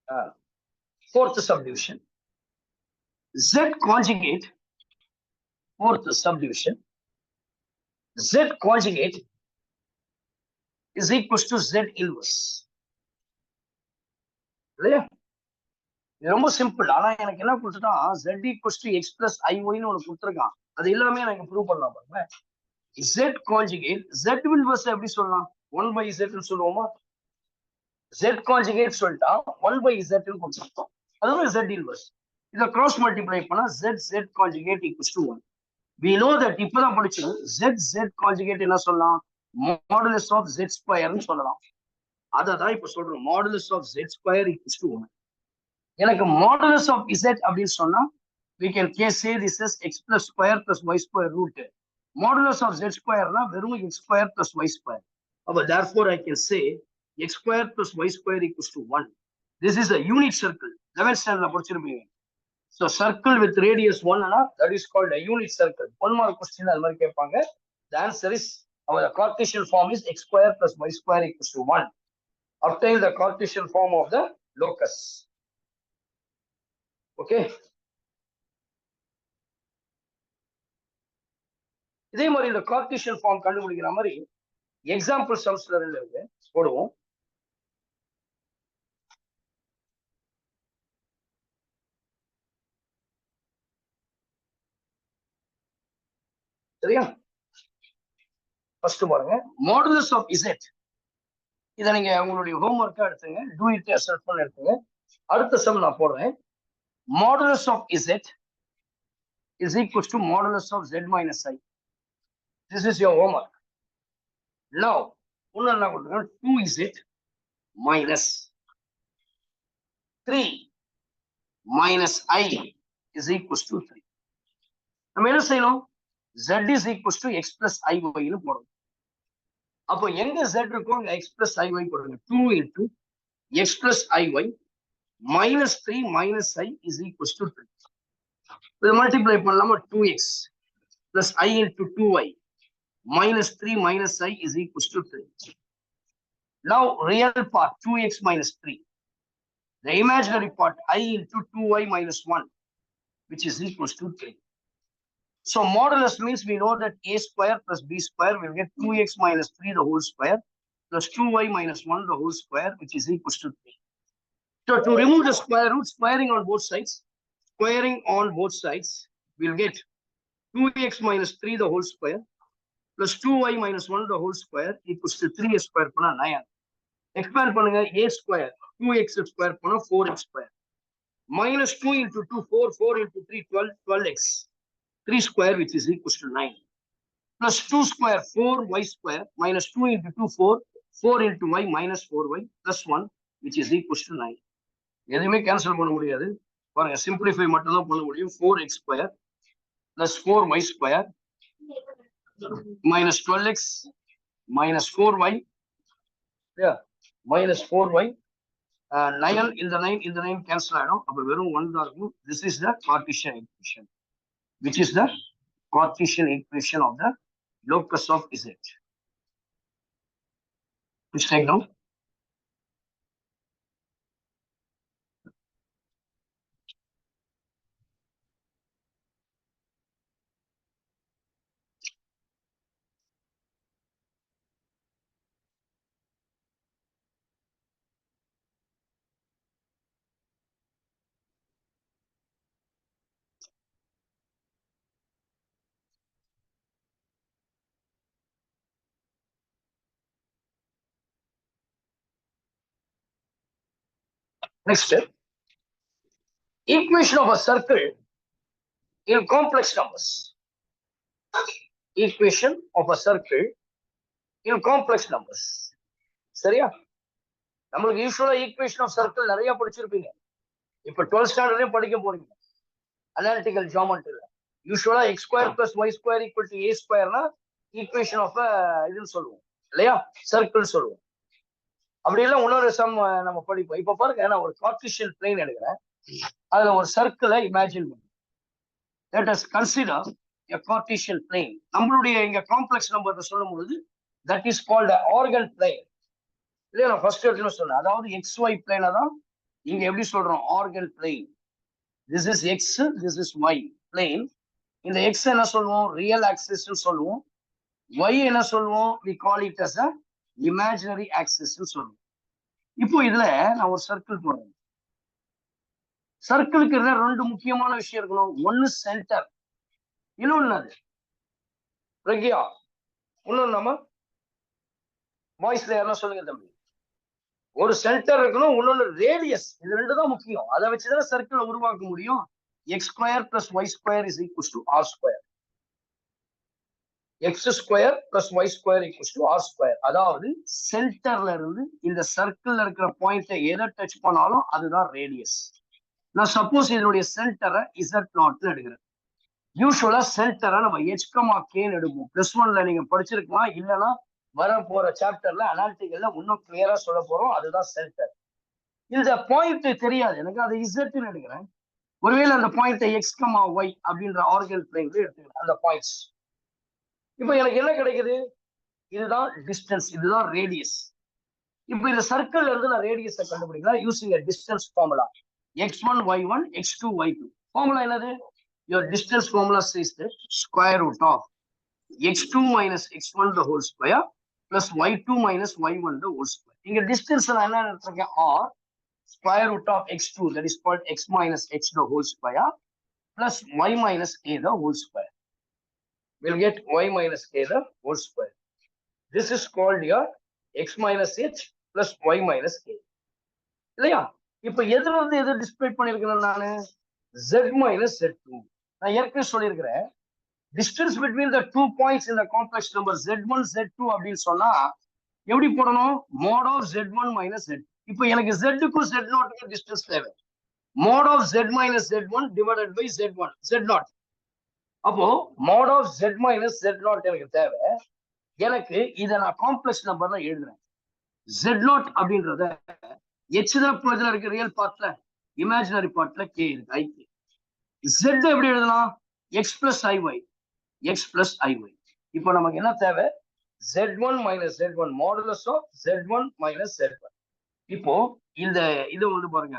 Sir fourth subdivision. Z conjugate, fourth subdivision. Z conjugate is equals to Z inverse. இல்லையா? இது ரொம்ப சிம்பிள். ஆனா எனக்கு என்ன கொடுத்துட்டான், Z equals to X plus IY ன்னு ஒன்று கொடுத்துருக்கான். அது எல்லாமே எனக்கு ப்ரூவ் பண்ணலாம் பாருங்க. Z conjugate, Z inverse எப்படி சொல்லலாம்? 1 by Z ன்னு சொல்லுவோமா? Z conjugate சொல்லிட்டா 1 by Z ன்னு கொடுத்துருக்கோம். அதுவும் Z inverse. இதை கிராஸ் மல்டிப்ளை பண்ணா Z conjugate equals to 1. We know that இப்பதான் படிச்சோம் Z conjugate என்ன சொல்லலாம்? Modulus of Z square ன்னு சொல்லலாம். அததான் இப்ப சொல்றோம். Modulus of Z square equals to 1. எனக்கு modulus of Z அப்படின்னு சொன்னா we can say this as X plus square plus Y square root. Modulus of Z square na வெறும் X square plus Y square. Therefore I can say X square plus Y square equals to 1. This is a unit circle. 11th standard படிச்சிருப்பீங்க. So circle with radius 1 ana, that is called a unit circle. 1 mark question அது மாதிரி கேட்பாங்க. The answer is our Cartesian form is X square plus Y square equals to 1. Obtain the Cartesian form of the locus. Okay. இதே மாதிரி இந்த Cartesian form கண்டுபிடிக்கிற மாதிரி example சம்ஸ்ல இருக்கு போடுவோம். சரியா? ஃபர்ஸ்ட் பாருங்க, மாடுலஸ் ஆஃப் Z. இதை நீங்க உங்களுடைய ஹோம்ஒர்க்கா எடுத்துங்க, டூ இட் யோர்செல்ஃப் எடுத்துங்க. அடுத்த சம் நான் போடுறேன். Modulus of Z is equals to modulus of Z minus I. This is your homework. Now, 2Z minus 3 minus I is equals to 3. நம்ம என்ன செய்யணும்? Z is equals to X plus IY ன்னு போடணும். அப்போ எங்க Z இருக்கும் X plus IY போடுங்க. 2 into X plus IY minus 3 minus I is equals to 3. இதை மல்டிப்ளை பண்ணலாமா? 2X plus I into 2Y minus 3 minus I is equals to 3. Now real part 2x minus 3. The imaginary part I into 2y minus 1, which is equals to 3. So modulus means we know that a square plus b square will get 2x minus 3 the whole square plus 2y minus 1 the whole square, which is equals to 3. So to remove the square root, squaring on both sides, we'll get 2x minus 3 the whole square plus 2y minus 1 the whole square equals to 3x square பண்ணா 9. Expand பண்ணுங்க, a square 2x square பண்ணா 4x square minus 2 into 2 4 into 3 12x 3 square, which is equals to 9 plus 2 square 4y square minus 2 into 2 4 into y minus 4y plus 1, which is equals to 9. எதுவுமே cancel பண்ண முடியாது பாருங்க, simplify மட்டும் தான் பண்ண முடியும். 4x square plus 4y square minus 12x minus 4y, yeah, minus 4y, 9 in the 9 cancel ஆயிடும். அப்ப வெறும் 1 தான் இருக்கும். This is the Cartesian equation, which is the Cartesian equation of the locus of Z. Please take down. Next, equation of a circle in complex numbers. Equation of a circle in complex numbers. சரியா? நம்மளுக்கு யூசுவலா equation of circle நிறைய படிச்சிருப்பீங்க. இப்ப 12th ஸ்டாண்டர்ட்லயும் படிக்க போறீங்க. Analytical ஜியோமெட்ரில யூசுவலா x square plus y square equal to a ஸ்கொயர்னா ஈக்குவேஷன் ஆஃப் இதுன்னு சொல்லுவோம் இல்லையா? சர்க்கிள் சொல்லுவோம். அப்படி எல்லாம் இன்னொரு சம் நம்ம படிப்போம். இப்ப பாருங்க, நான் ஒரு கார்ட்டீசியன் பிளேன் எடுக்கிறேன். அதுல ஒரு சர்க்கிளை இமேஜின் பண்ணுங்க. Let us consider a Cartesian plane. நம்மளுடைய இங்க காம்ப்ளெக்ஸ் நம்பர் சொல்லும் பொழுது that is called an organ plane. இல்லையா? நான் ஃபர்ஸ்ட் எடுத்துன்னு சொன்னேன். அதாவது XY பிளேனை தான் இங்க எப்படி சொல்றோம்? Argand plane. This is X, this is Y plane. இந்த எக்ஸ் என்ன சொல்லுவோம்? ரியல் ஆக்சிஸ் சொல்லுவோம். ஒய் என்ன சொல்லுவோம்? we call it as a imaginary axis சொல்லுவோம். இப்போ இதுல நான் ஒரு சர்க்கிள் போடுறேன். சர்க்கிளுக்கு ரெண்டு முக்கியமான விஷயம் இருக்கணும். ஒன்னு சென்டர், இன்னொன்னு அது பிரக்யா. இன்னொன்னு நம்ம வாய்ஸ்ல யாரும் சொல்லுங்க தம்பி. ஒரு சென்டர் இருக்கணும், இன்னொன்னு ரேடியஸ். இது ரெண்டு தான் முக்கியம். அதை வச்சுதான் சர்க்கிளை உருவாக்க முடியும். X square plus Y square is equal to R square. X square plus Y square equal to R square. அதாவது சென்டர்ல இருந்து இந்த சர்க்கிள்ல இருக்கிற பாயிண்ட்டை எதை டச் பண்ணாலும் அதுதான் ரேடியஸ். நான் சப்போஸ் இதனுடைய சென்டரை Z0 எடுக்கிறேன். யூஸ்வலா சென்டரை நம்ம HK எடுப்போம். +1ல நீங்க படிச்சிருக்கலாம், இல்லைன்னா வர போற சாப்டர்ல அனாலிட்டிக்கல்ல இன்னும் கிளியரா சொல்ல போறோம். அதுதான் சென்டர். இந்த பாயிண்ட் தெரியாது எனக்கு, அதை Z எடுக்கிறேன். ஒருவேளை அந்த பாயிண்ட்டை XY அப்படின்ற ஆர்கன் பிளேன்ல எடுத்துக்கிறேன் அந்த பாயிண்ட்ஸ். இப்போ எனக்கு என்ன கிடைக்குது? இதுதான் டிஸ்டன்ஸ், இதுதான் ரேடியஸ். இப்போ இந்த சர்க்கிள்ல இருந்து நான் ரேடியஸை கண்டுபிடிக்கலாம் using a distance formula. x1 y1 x2 y2. Formula என்னது? your distance formula says that square root of x2 minus x1 the whole square plus y2 minus y1 the whole square. இங்க distance நான் என்ன எடுத்துருக்கேன்? r square root of x2, that is called x minus h the whole square plus y minus a the whole square. We'll get y minus a the whole square. This is called your x minus h plus y minus a. இல்லையா? இப்ப எதுல இருந்து எது display பண்ணிருக்கிறேன் நானு? z minus z2. நான் ஏற்கனவே சொல்லியிருக்கிறேன், distance between the two points இந்த காம்ப்ளெக்ஸ் நம்பர் z1 z2 அப்படின்னு சொன்னா எப்படி போடணும்? Mod of z1 minus z. இப்போ எனக்கு z-க்கும் z0க்கும் டிஸ்டன்ஸ் தேவை. Mod of z minus z1 divided by z1 z0. அப்போ mode of z minus z0 எனக்கு தேவை. எனக்கு இதை நான் காம்ப்ளெக்ஸ் நம்பர்ல எழுதுறேன். z0 அப்படின்றத h தான் இதுல இருக்கு ரியல் பார்ட்ல, இமேஜினரி பார்ட்ல k இருக்கு i. z எப்படி எழுதலாம்? x plus iy, x plus iy. இப்போ நமக்கு என்ன தேவை? z1 minus z1 modulus of z1 minus z1. இப்போ இந்த இது வந்து பாருங்க,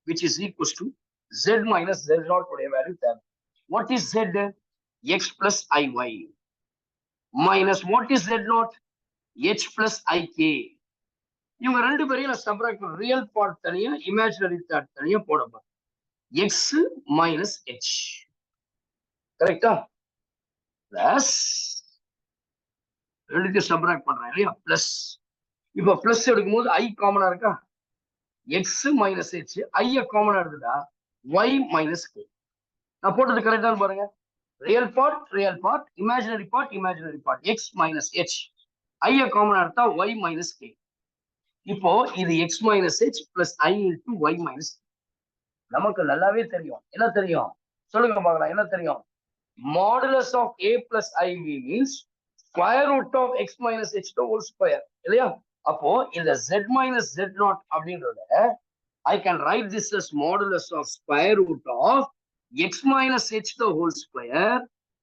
which is equals to z minus z0 உடைய வேல்யூ தேவை. What is z? x plus iy minus what is z0? h plus ik. இவங்க ரெண்டு பேரையும் நான் சப்ராக்ட் பண்ண, ரியல் பார்ட் தனியா இமேஜினரி பார்ட் தனியா போடணும். x minus h, கரெக்டா? பிளஸ் ரெண்டுத்தையும் சப்ராக்ட் பண்றேன் இல்லையா? பிளஸ். இப்போ பிளஸ் எடுக்கும்போது i காமனா இருக்கா? x minus h, i காமனா எடுத்துட்டா y minus k. நான் போட்டது கரெக்டான்னு பாருங்க. Real part, imaginary part, x minus h, i காமனா எடுத்தா y minus k. இப்போ இது x minus h plus i into y minus k. நமக்கு நல்லாவே தெரியும். என்ன தெரியும் சொல்லுங்க பார்க்கலாம்? என்ன தெரியும்? Modulus of a plus ib means square root of x minus h the whole square இல்லையா? அப்போ இந்த z minus z0 அப்படின்றத I can write this as modulus of square root of x minus h the whole square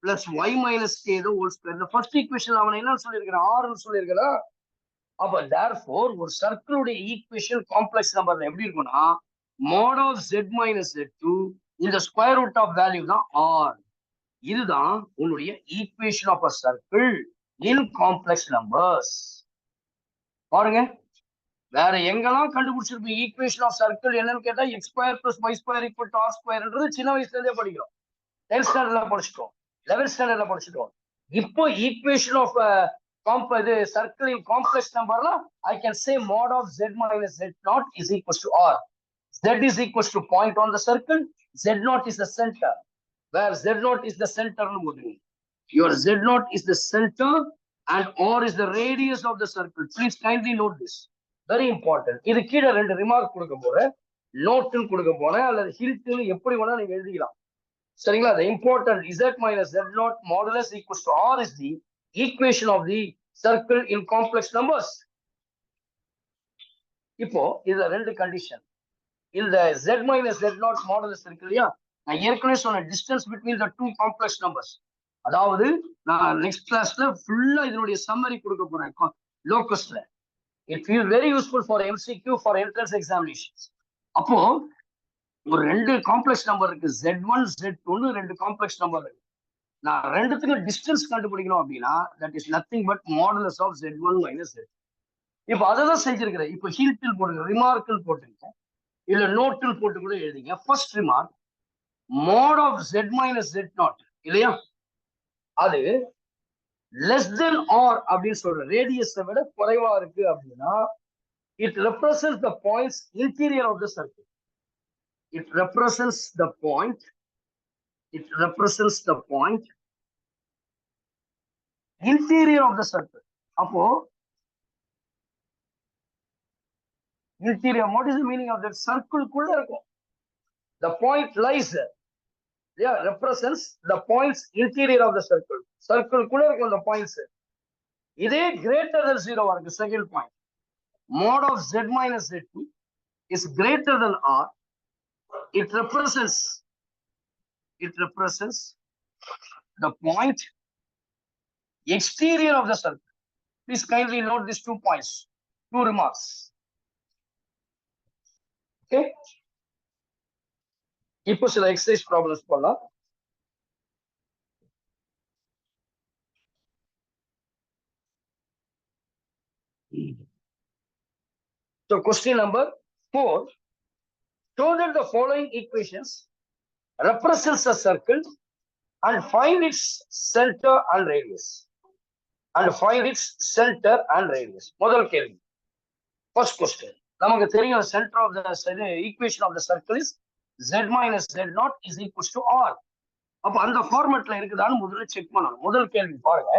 plus y minus k the whole square. இந்த first equation அவன் என்ன சொல்லியிருக்கிறான்? r சொல்லியிருக்கிறான். அப்ப therefore ஒரு சர்க்கிளுடைய ஈக்குவேஷன் காம்ப்ளெக்ஸ் நம்பர்ல எப்படி இருக்கும்னா, mod of z minus z2 இந்த ஸ்கொயர் ரூட் ஆஃப் வேல்யூ தான் r. இதுதான் உன்னுடைய equation of a circle in complex numbers. பாருங்க, வேற எங்கெல்லாம் கண்டுபிடிச்சிருப்பீங்க ஈக்குவேஷன் ஆஃப் சர்க்கிள் என்னன்னு கேட்டா x square plus y square equal to r ஸ்கொயர்ன்றது சின்ன வயசுல இருந்தே படிக்கிறோம். 10th ஸ்டாண்டர்ட்ல படிச்சிட்டோம், 11th ஸ்டாண்டர்ட்ல படிச்சிட்டோம். இப்போ ஈக்குவேஷன் ஆஃப் இது சர்க்கிள் இன் காம்ப்ளெக்ஸ் நம்பர்ல I can say mod of z minus z0 is equals to r. Z is equals to point on the circle, z0 is the center. Where z0 is the center, your z0 is the center and r is the radius of the circle. Please kindly note this. Very important. இது கீழே ரெண்டு remark கொடுக்க போறேன், நோட்னு கொடுக்க போறேன், அல்லது ஹில்ட்னு எப்படி வேணா நீங்க எழுதிக்கலாம். சரிங்களா? The important z minus z0 modulus equals to r is the equation of the circle in complex numbers. இப்போ இதுல ரெண்டு கண்டிஷன். இந்த z minus z0 modulus இருக்கு இல்லையா? நான் ஏற்கனவே சொன்ன distance between the two complex numbers. அதாவது நான் நெக்ஸ்ட் கிளாஸ்ல ஃபுல்லா இதனுடைய சம்மரி கொடுக்க போறேன் லோக்கஸ்ல. It feels very useful for MCQ for entrance examinations. அப்போ ஒரு ரெண்டு காம்ப்ளெக்ஸ் நம்பர் இருக்கு, Z1 Z2 ரெண்டு காம்ப்ளெக்ஸ் நம்பர் இருக்கு. நான் ரெண்டுத்துக்கும் டிஸ்டன்ஸ் கண்டுபிடிக்கணும் அப்படின்னா that is nothing but modulus of Z1 minus Z2. இப்போ அதை தான் செஞ்சிருக்கிறேன். இப்போ ஹீல்டில் போட்டுங்க, ரிமார்க்கில் போட்டுங்க, இல்ல நோட்டில் போட்டு கூட எழுதிங்க. First remark mod of Z minus Z0 இல்லையா, அது லெஸ் தென் ஆர் அப்படின்னு சொல்ற ரேடியஸை விட குறைவா இருக்கு அப்படின்னா it represents the points interior of the circle. It represents the point. It represents the point interior of the circle. அப்போ interior, what is the meaning of that? Circle குள்ள இருக்கும். The point lies there. Yeah, represents the points interior of the circle. Circle குள்ள இருக்கும் the points. இதே greater than 0 இருக்கு. Second point, mod of Z minus Z2 is greater than R. It represents the point exterior of the circle. Please kindly note these 2 points, 2 remarks. Okay, இப்போ சில exercise problems பண்ணலாம். So question number 4, show that the following equations represents a circle and find its center and radius. முதல் கேள்வி, first question. நமக்கு தெரியும் center of the equation of the circle is Z minus Z0 is equals to R. அப்ப அந்த ஃபார்மேட்ல இருக்குதான்னு முதல்ல check பண்ணணும். முதல் கேள்வி பாருங்க,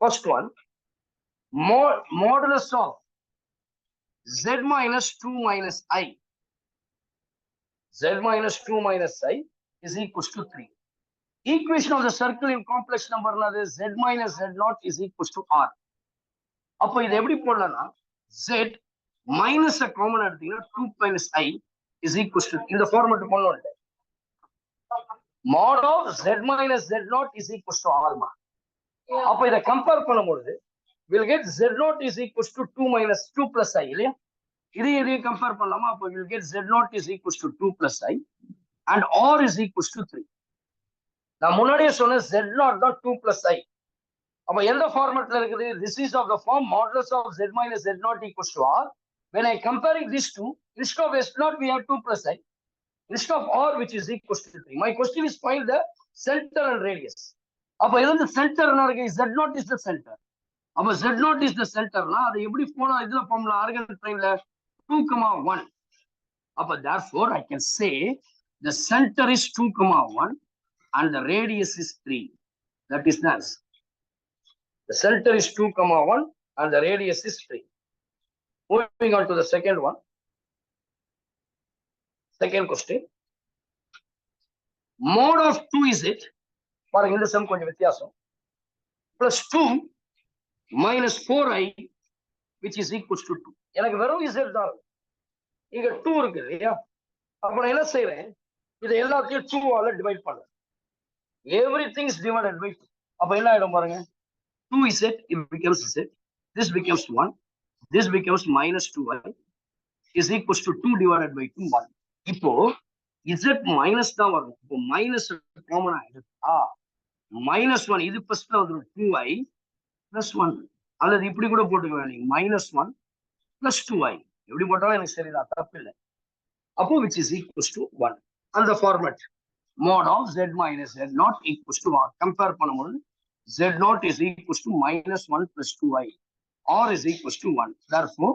first one, modulus of Z minus 2 minus I. Z minus 2 minus I is equals to 3. Equation of the circle in complex number Z minus Z0 is equals to R. அப்போ இது எப்படி போடலாம்னா Z minus a common எடுத்தீங்கன்னா 2 minus I is equals to இந்த format போடலாம். mod of Z minus Z0 is equals to R. அப்போ இதை compare பண்ணும்போது we'll get Z0 is equals to 2 minus 2 plus I இல்லையா, இதையும் கம்பேர் பண்ணலாமா? அப்போ we'll get Z0 is equals to 2 plus I and R is equals to 3. நான் முன்னாடியே சொன்ன Z0 தான் 2 plus I. அப்ப எந்த ஃபார்மேட்ல இருக்குது? This is of the form modulus of Z minus Z0 equals to R. When I comparing these two, instead of S0 we have 2 plus I, instead of R which is equals to 3. My question is find the center and radius. அப்ப இது வந்து சென்டர்னா இருக்கு, Z0 is the center. அப்ப Z0 is the centerனா அது எப்படி போனா இதுல formula organ ட்ரைன்ல 2,1. அப்ப therefore I can say the center is 2,1 and the radius is 3. That is the answer. The center is 2,1 and the radius is 3. Moving on to the second one. Second question. Mod of 2 is it? பாருங்க இந்த some கொஞ்சம் வித்தியாசம். Plus 2 minus 4I which is equals to 2. எனக்கு வெறும் Z தான் இருக்கு. இங்க 2 இருக்கு இல்லையா? அப்ப நான் என்ன செய்றேன்? இதை எல்லாத்தையும் 2 ஆல டிவைட் பண்றேன். Everything is divided by 2. அப்ப என்ன ஆயிடும் பாருங்க, 2 is it, it becomes Z. This becomes 1. This becomes minus 2I is equals to 2 divided by 2, 1. இப்போ Z minus தான் வரும். இப்போ minus காமன் ஆயிடுதா? minus 1 இது ஃபர்ஸ்ட்ல வந்துடும் 2I plus 1. அல்லது இப்படி கூட போட்டுக்கலாம் நீங்க, minus 1 plus 2I. எப்படி போட்டாலும் எனக்கு சரிதான், தப்பு இல்லை. அப்போ which is equals to 1. அந்த format mod of Z minus Z0 equals to R. Compare பண்ணும்போது Z0 is equals to minus 1 plus 2I. R is equals to 1. Therefore,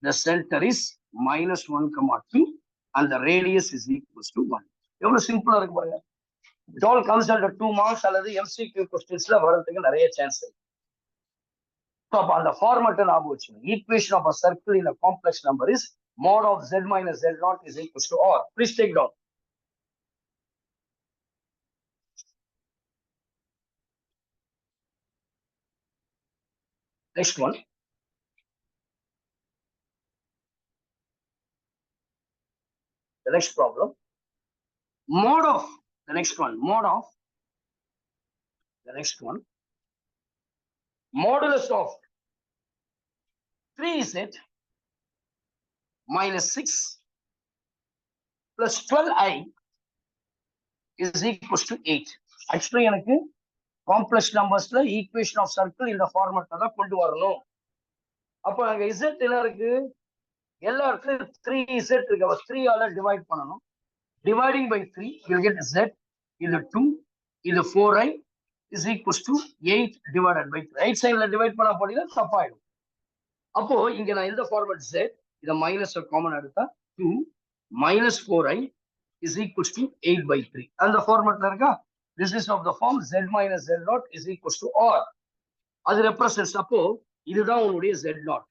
the center is minus 1,2 and the radius is equals to 1. எவ்வளவு சிம்பிளா இருக்கு பாருங்க. It all comes under 2 marks அல்லது MCQ questions-ல வரதுக்கு நிறைய chance இருக்கு. அப்ப அந்த ஃபார்மேட்டை ஞாபகம் வச்சுக்கணும். Equation of a circle in a complex number is mod of Z minus Z0 is equals to R. Please take down. Next one. The next problem. Mod of the next one. Mod of the next one. Modulus of 3 is it minus 6 plus 12i is equals to 8. Actually, எனக்கு complex numbersல equation of circle இந்த ஃபார்மட்ல தான் கொண்டு வரணும். அப்போ அங்க z என்ன இருக்கு? எல்லா இடத்துலயும் 3z இருக்கு. அப்ப 3 ஆல டிவைட் பண்ணணும். Dividing by 3, you'll get z. இது 2, இது 4i is equals to 8 divided by 3. Right சைடுல டிவைட் பண்ண போனீங்கன்னா தப்பாயிடும். அப்போ இங்க நான் இந்த ஃபார்மட் z இத மைனஸ் காமன் எடுத்தா 2 minus 4i is equals to 8 by 3. And the format இருக்கா? This is of the form z minus z naught is equals to r. அது represents அப்போ இதுதான் உங்களுடைய z naught.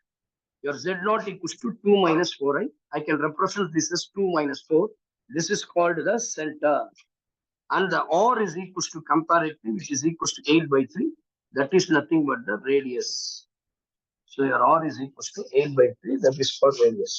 Your z naught equals to 2 minus 4i. I can represent this as 2 minus 4. This is called the center. And the r is equals to comparative, which is equals to 8 by 3. That is nothing but the radius. So your r is equals to 8 by 3. That is called radius.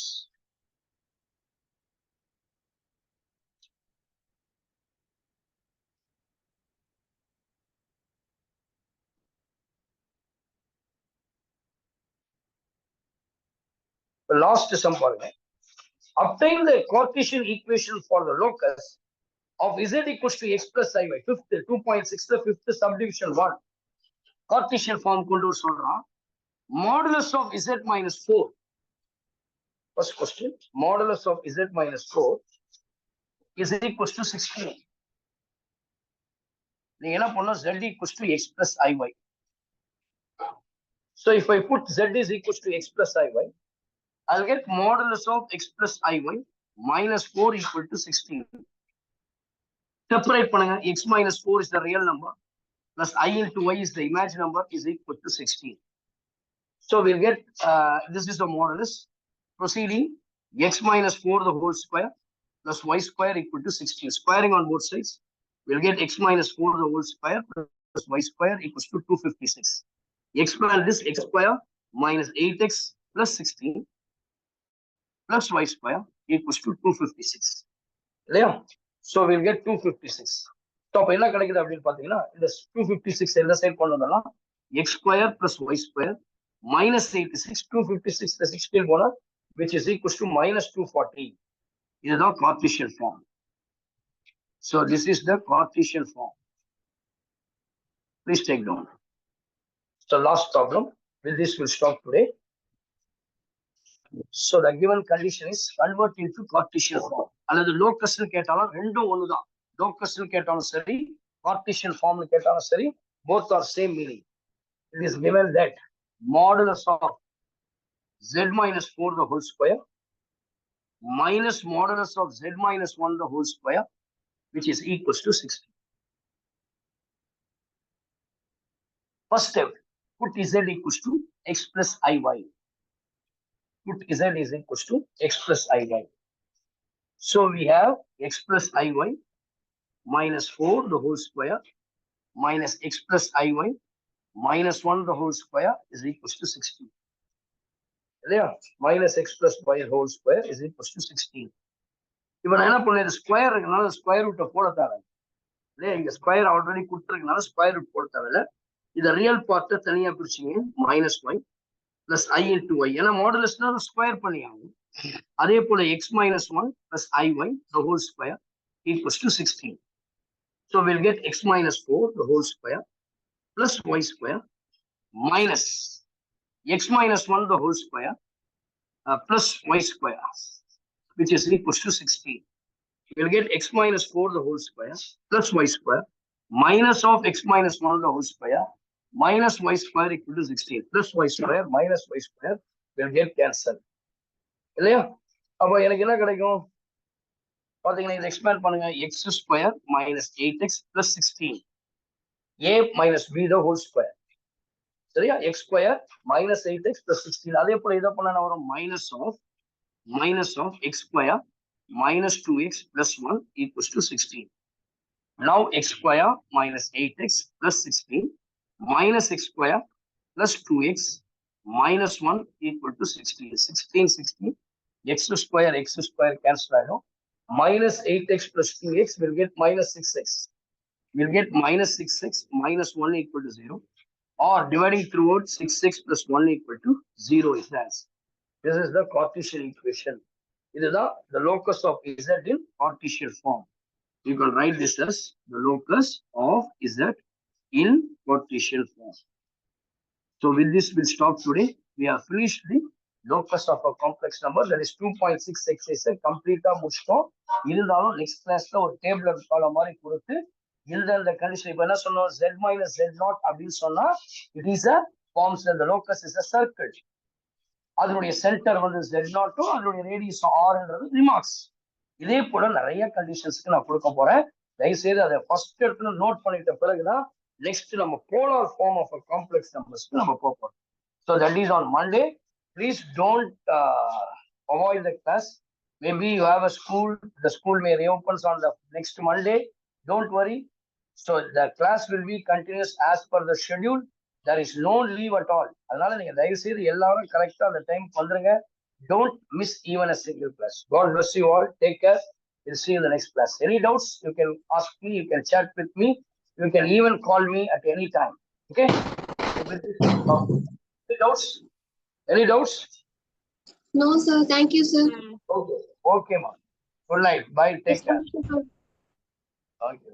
The last sum பாருங்க. Obtain the Cartesian equation for the locus of z equals to x plus iy. Fifth 2.6 the fifth subdivision 1. Cartesian form கொண்டு வர சொல்றான். Modulus of z minus 4. First question. Modulus of z minus 4 is equals to 16. நீங்க என்ன பண்ணணும்? z equals to x plus iy. So if I put z is equals to x plus iy, I'll get modulus of x plus iy minus 4 equal to 16. Separate பண்ணுங்க. X minus 4 is the real number plus I into y is the imaginary number is equal to 16. So we'll get, this is the modulus. Proceeding, x minus 4 the whole square plus y square equal to 16. Squaring on both sides, we'll get x minus 4 the whole square plus y square equals to 256. Expand this x square minus 8x plus 16 plus y square equals to 256. இல்லையா? So we'll get 256. So அப்ப என்ன கிடைக்குது அப்படின்னு பாத்தீங்கன்னா இந்த 256 எந்த side கொண்டு வந்தோம்னா x square plus y square minus 86 256 the 16 போனா which is equals to minus 240. இதுதான் Cartesian form. So this is the Cartesian form. Please take down. So last problem. With this we'll stop today. So the given condition is convert into Cartesian form. அல்லது locus கேட்டாலும் ரெண்டும் ஒண்ணுதான். Locus கேட்டாலும் சரி, Cartesian form கேட்டாலும் சரி, both are same meaning. It is given that modulus of z minus 4 the whole square minus modulus of z minus 1 the whole square, which is equals to 60. First step, put z equals to x plus iy. Put z is equals to x plus iy. So we have x plus iy minus 4 the whole square minus x plus iy minus 1 the whole square is equals to 16. Yeah, minus x plus y whole square is equals to 16. இப்போ நான் என்ன பண்ணேன்? Square இருக்கனால square ரூட்டை போட தேவை இல்லையா? இங்க ஸ்கொயர் ஆல்ரெடி கொடுத்துருக்கனால ஸ்கொயர் ரூட் போட தேவையில்ல. இதை ரியல் பார்ட்டை தனியா பிரிச்சிங்க. மைனஸ் ஒய் பிளஸ் ஐ இன்டு ஒய். ஏன்னா மாடுலஸ்னா ஸ்கொயர் பண்ணி ஆகும். அதே போல X minus one plus I Y the whole square equals to 16. So will get X minus 4 the whole square plus Y square minus x minus 1 the whole square plus y square, which is equals to 16. You will get x minus 4 the whole square plus y square minus of x minus 1 the whole square minus y square equal to 16 plus y square minus y square will get cancelled. இல்லையா? அப்போ எனக்கு என்ன கிடைக்கும் பாத்தீங்கன்னா இதை expand பண்ணுங்க. x square minus 8x plus 16 a minus b the whole square. சரியா? x square minus 8x plus 16. அதே போல இதை பண்ண வரும் minus of x square minus 2x plus 1 equals to 16. Now x square minus 8x plus 16 minus x square plus 2x minus 1 equal to 16. 16 x square cancel ஆகும். Minus 8x plus 2x will get minus 6x. We'll get minus 6x minus 1 equal to 0. Or dividing throughout 6x plus 1 equal to 0 is the answer. This is the Cartesian equation. இதுதான் the locus of z in partial form. You can write this as the locus of z in partial form. So with this we'll stop today. We have finished the locus of a complex number, that is 2.6 exercise complete முடிச்சிட்டோம். இருந்தாலும் next classல ஒரு table காலம் மாதிரி கொடுத்து இந்த condition இப்ப என்ன சொன்னோம், z minus z naught அப்படின்னு சொன்னா it is a forms the locus is a circle. அதனுடைய சென்டர் வந்து z0 அதனுடைய ரேடியஸ் rன்றது ரிமார்க்ஸ். இதே போல நிறைய கண்டிஷன்ஸ்க்கு நான் கொடுக்க போறேன். தயவுசெய்து அதை ஃபர்ஸ்ட் இடத்துல நோட் பண்ணிட்ட பிறகுதான் நெக்ஸ்ட் நம்ம போலார் ஃபார்ம் ஆஃப் காம்ப்ளெக்ஸ் நம்பர்ஸ்க்கு நம்ம போறோம். So that is on Monday. Please don't avoid the class. Maybe you have a school, the school may reopens on the next Monday. Don't worry. So the class will be continuous as per the schedule. There is no leave at all. அதனால நீங்க தயவு செய்து எல்லாரும் கரெக்டா அந்த time வந்துருங்க. Don't miss even a single class. God bless you all. Take care. We'll see you in the next class. Any doubts, you can ask me, you can chat with me, you can even call me at any time. Okay? Any doubts? Any doubts? No, sir. Thank you, sir. Okay. Okay, ma'am. Good night. Bye. Take care. Okay.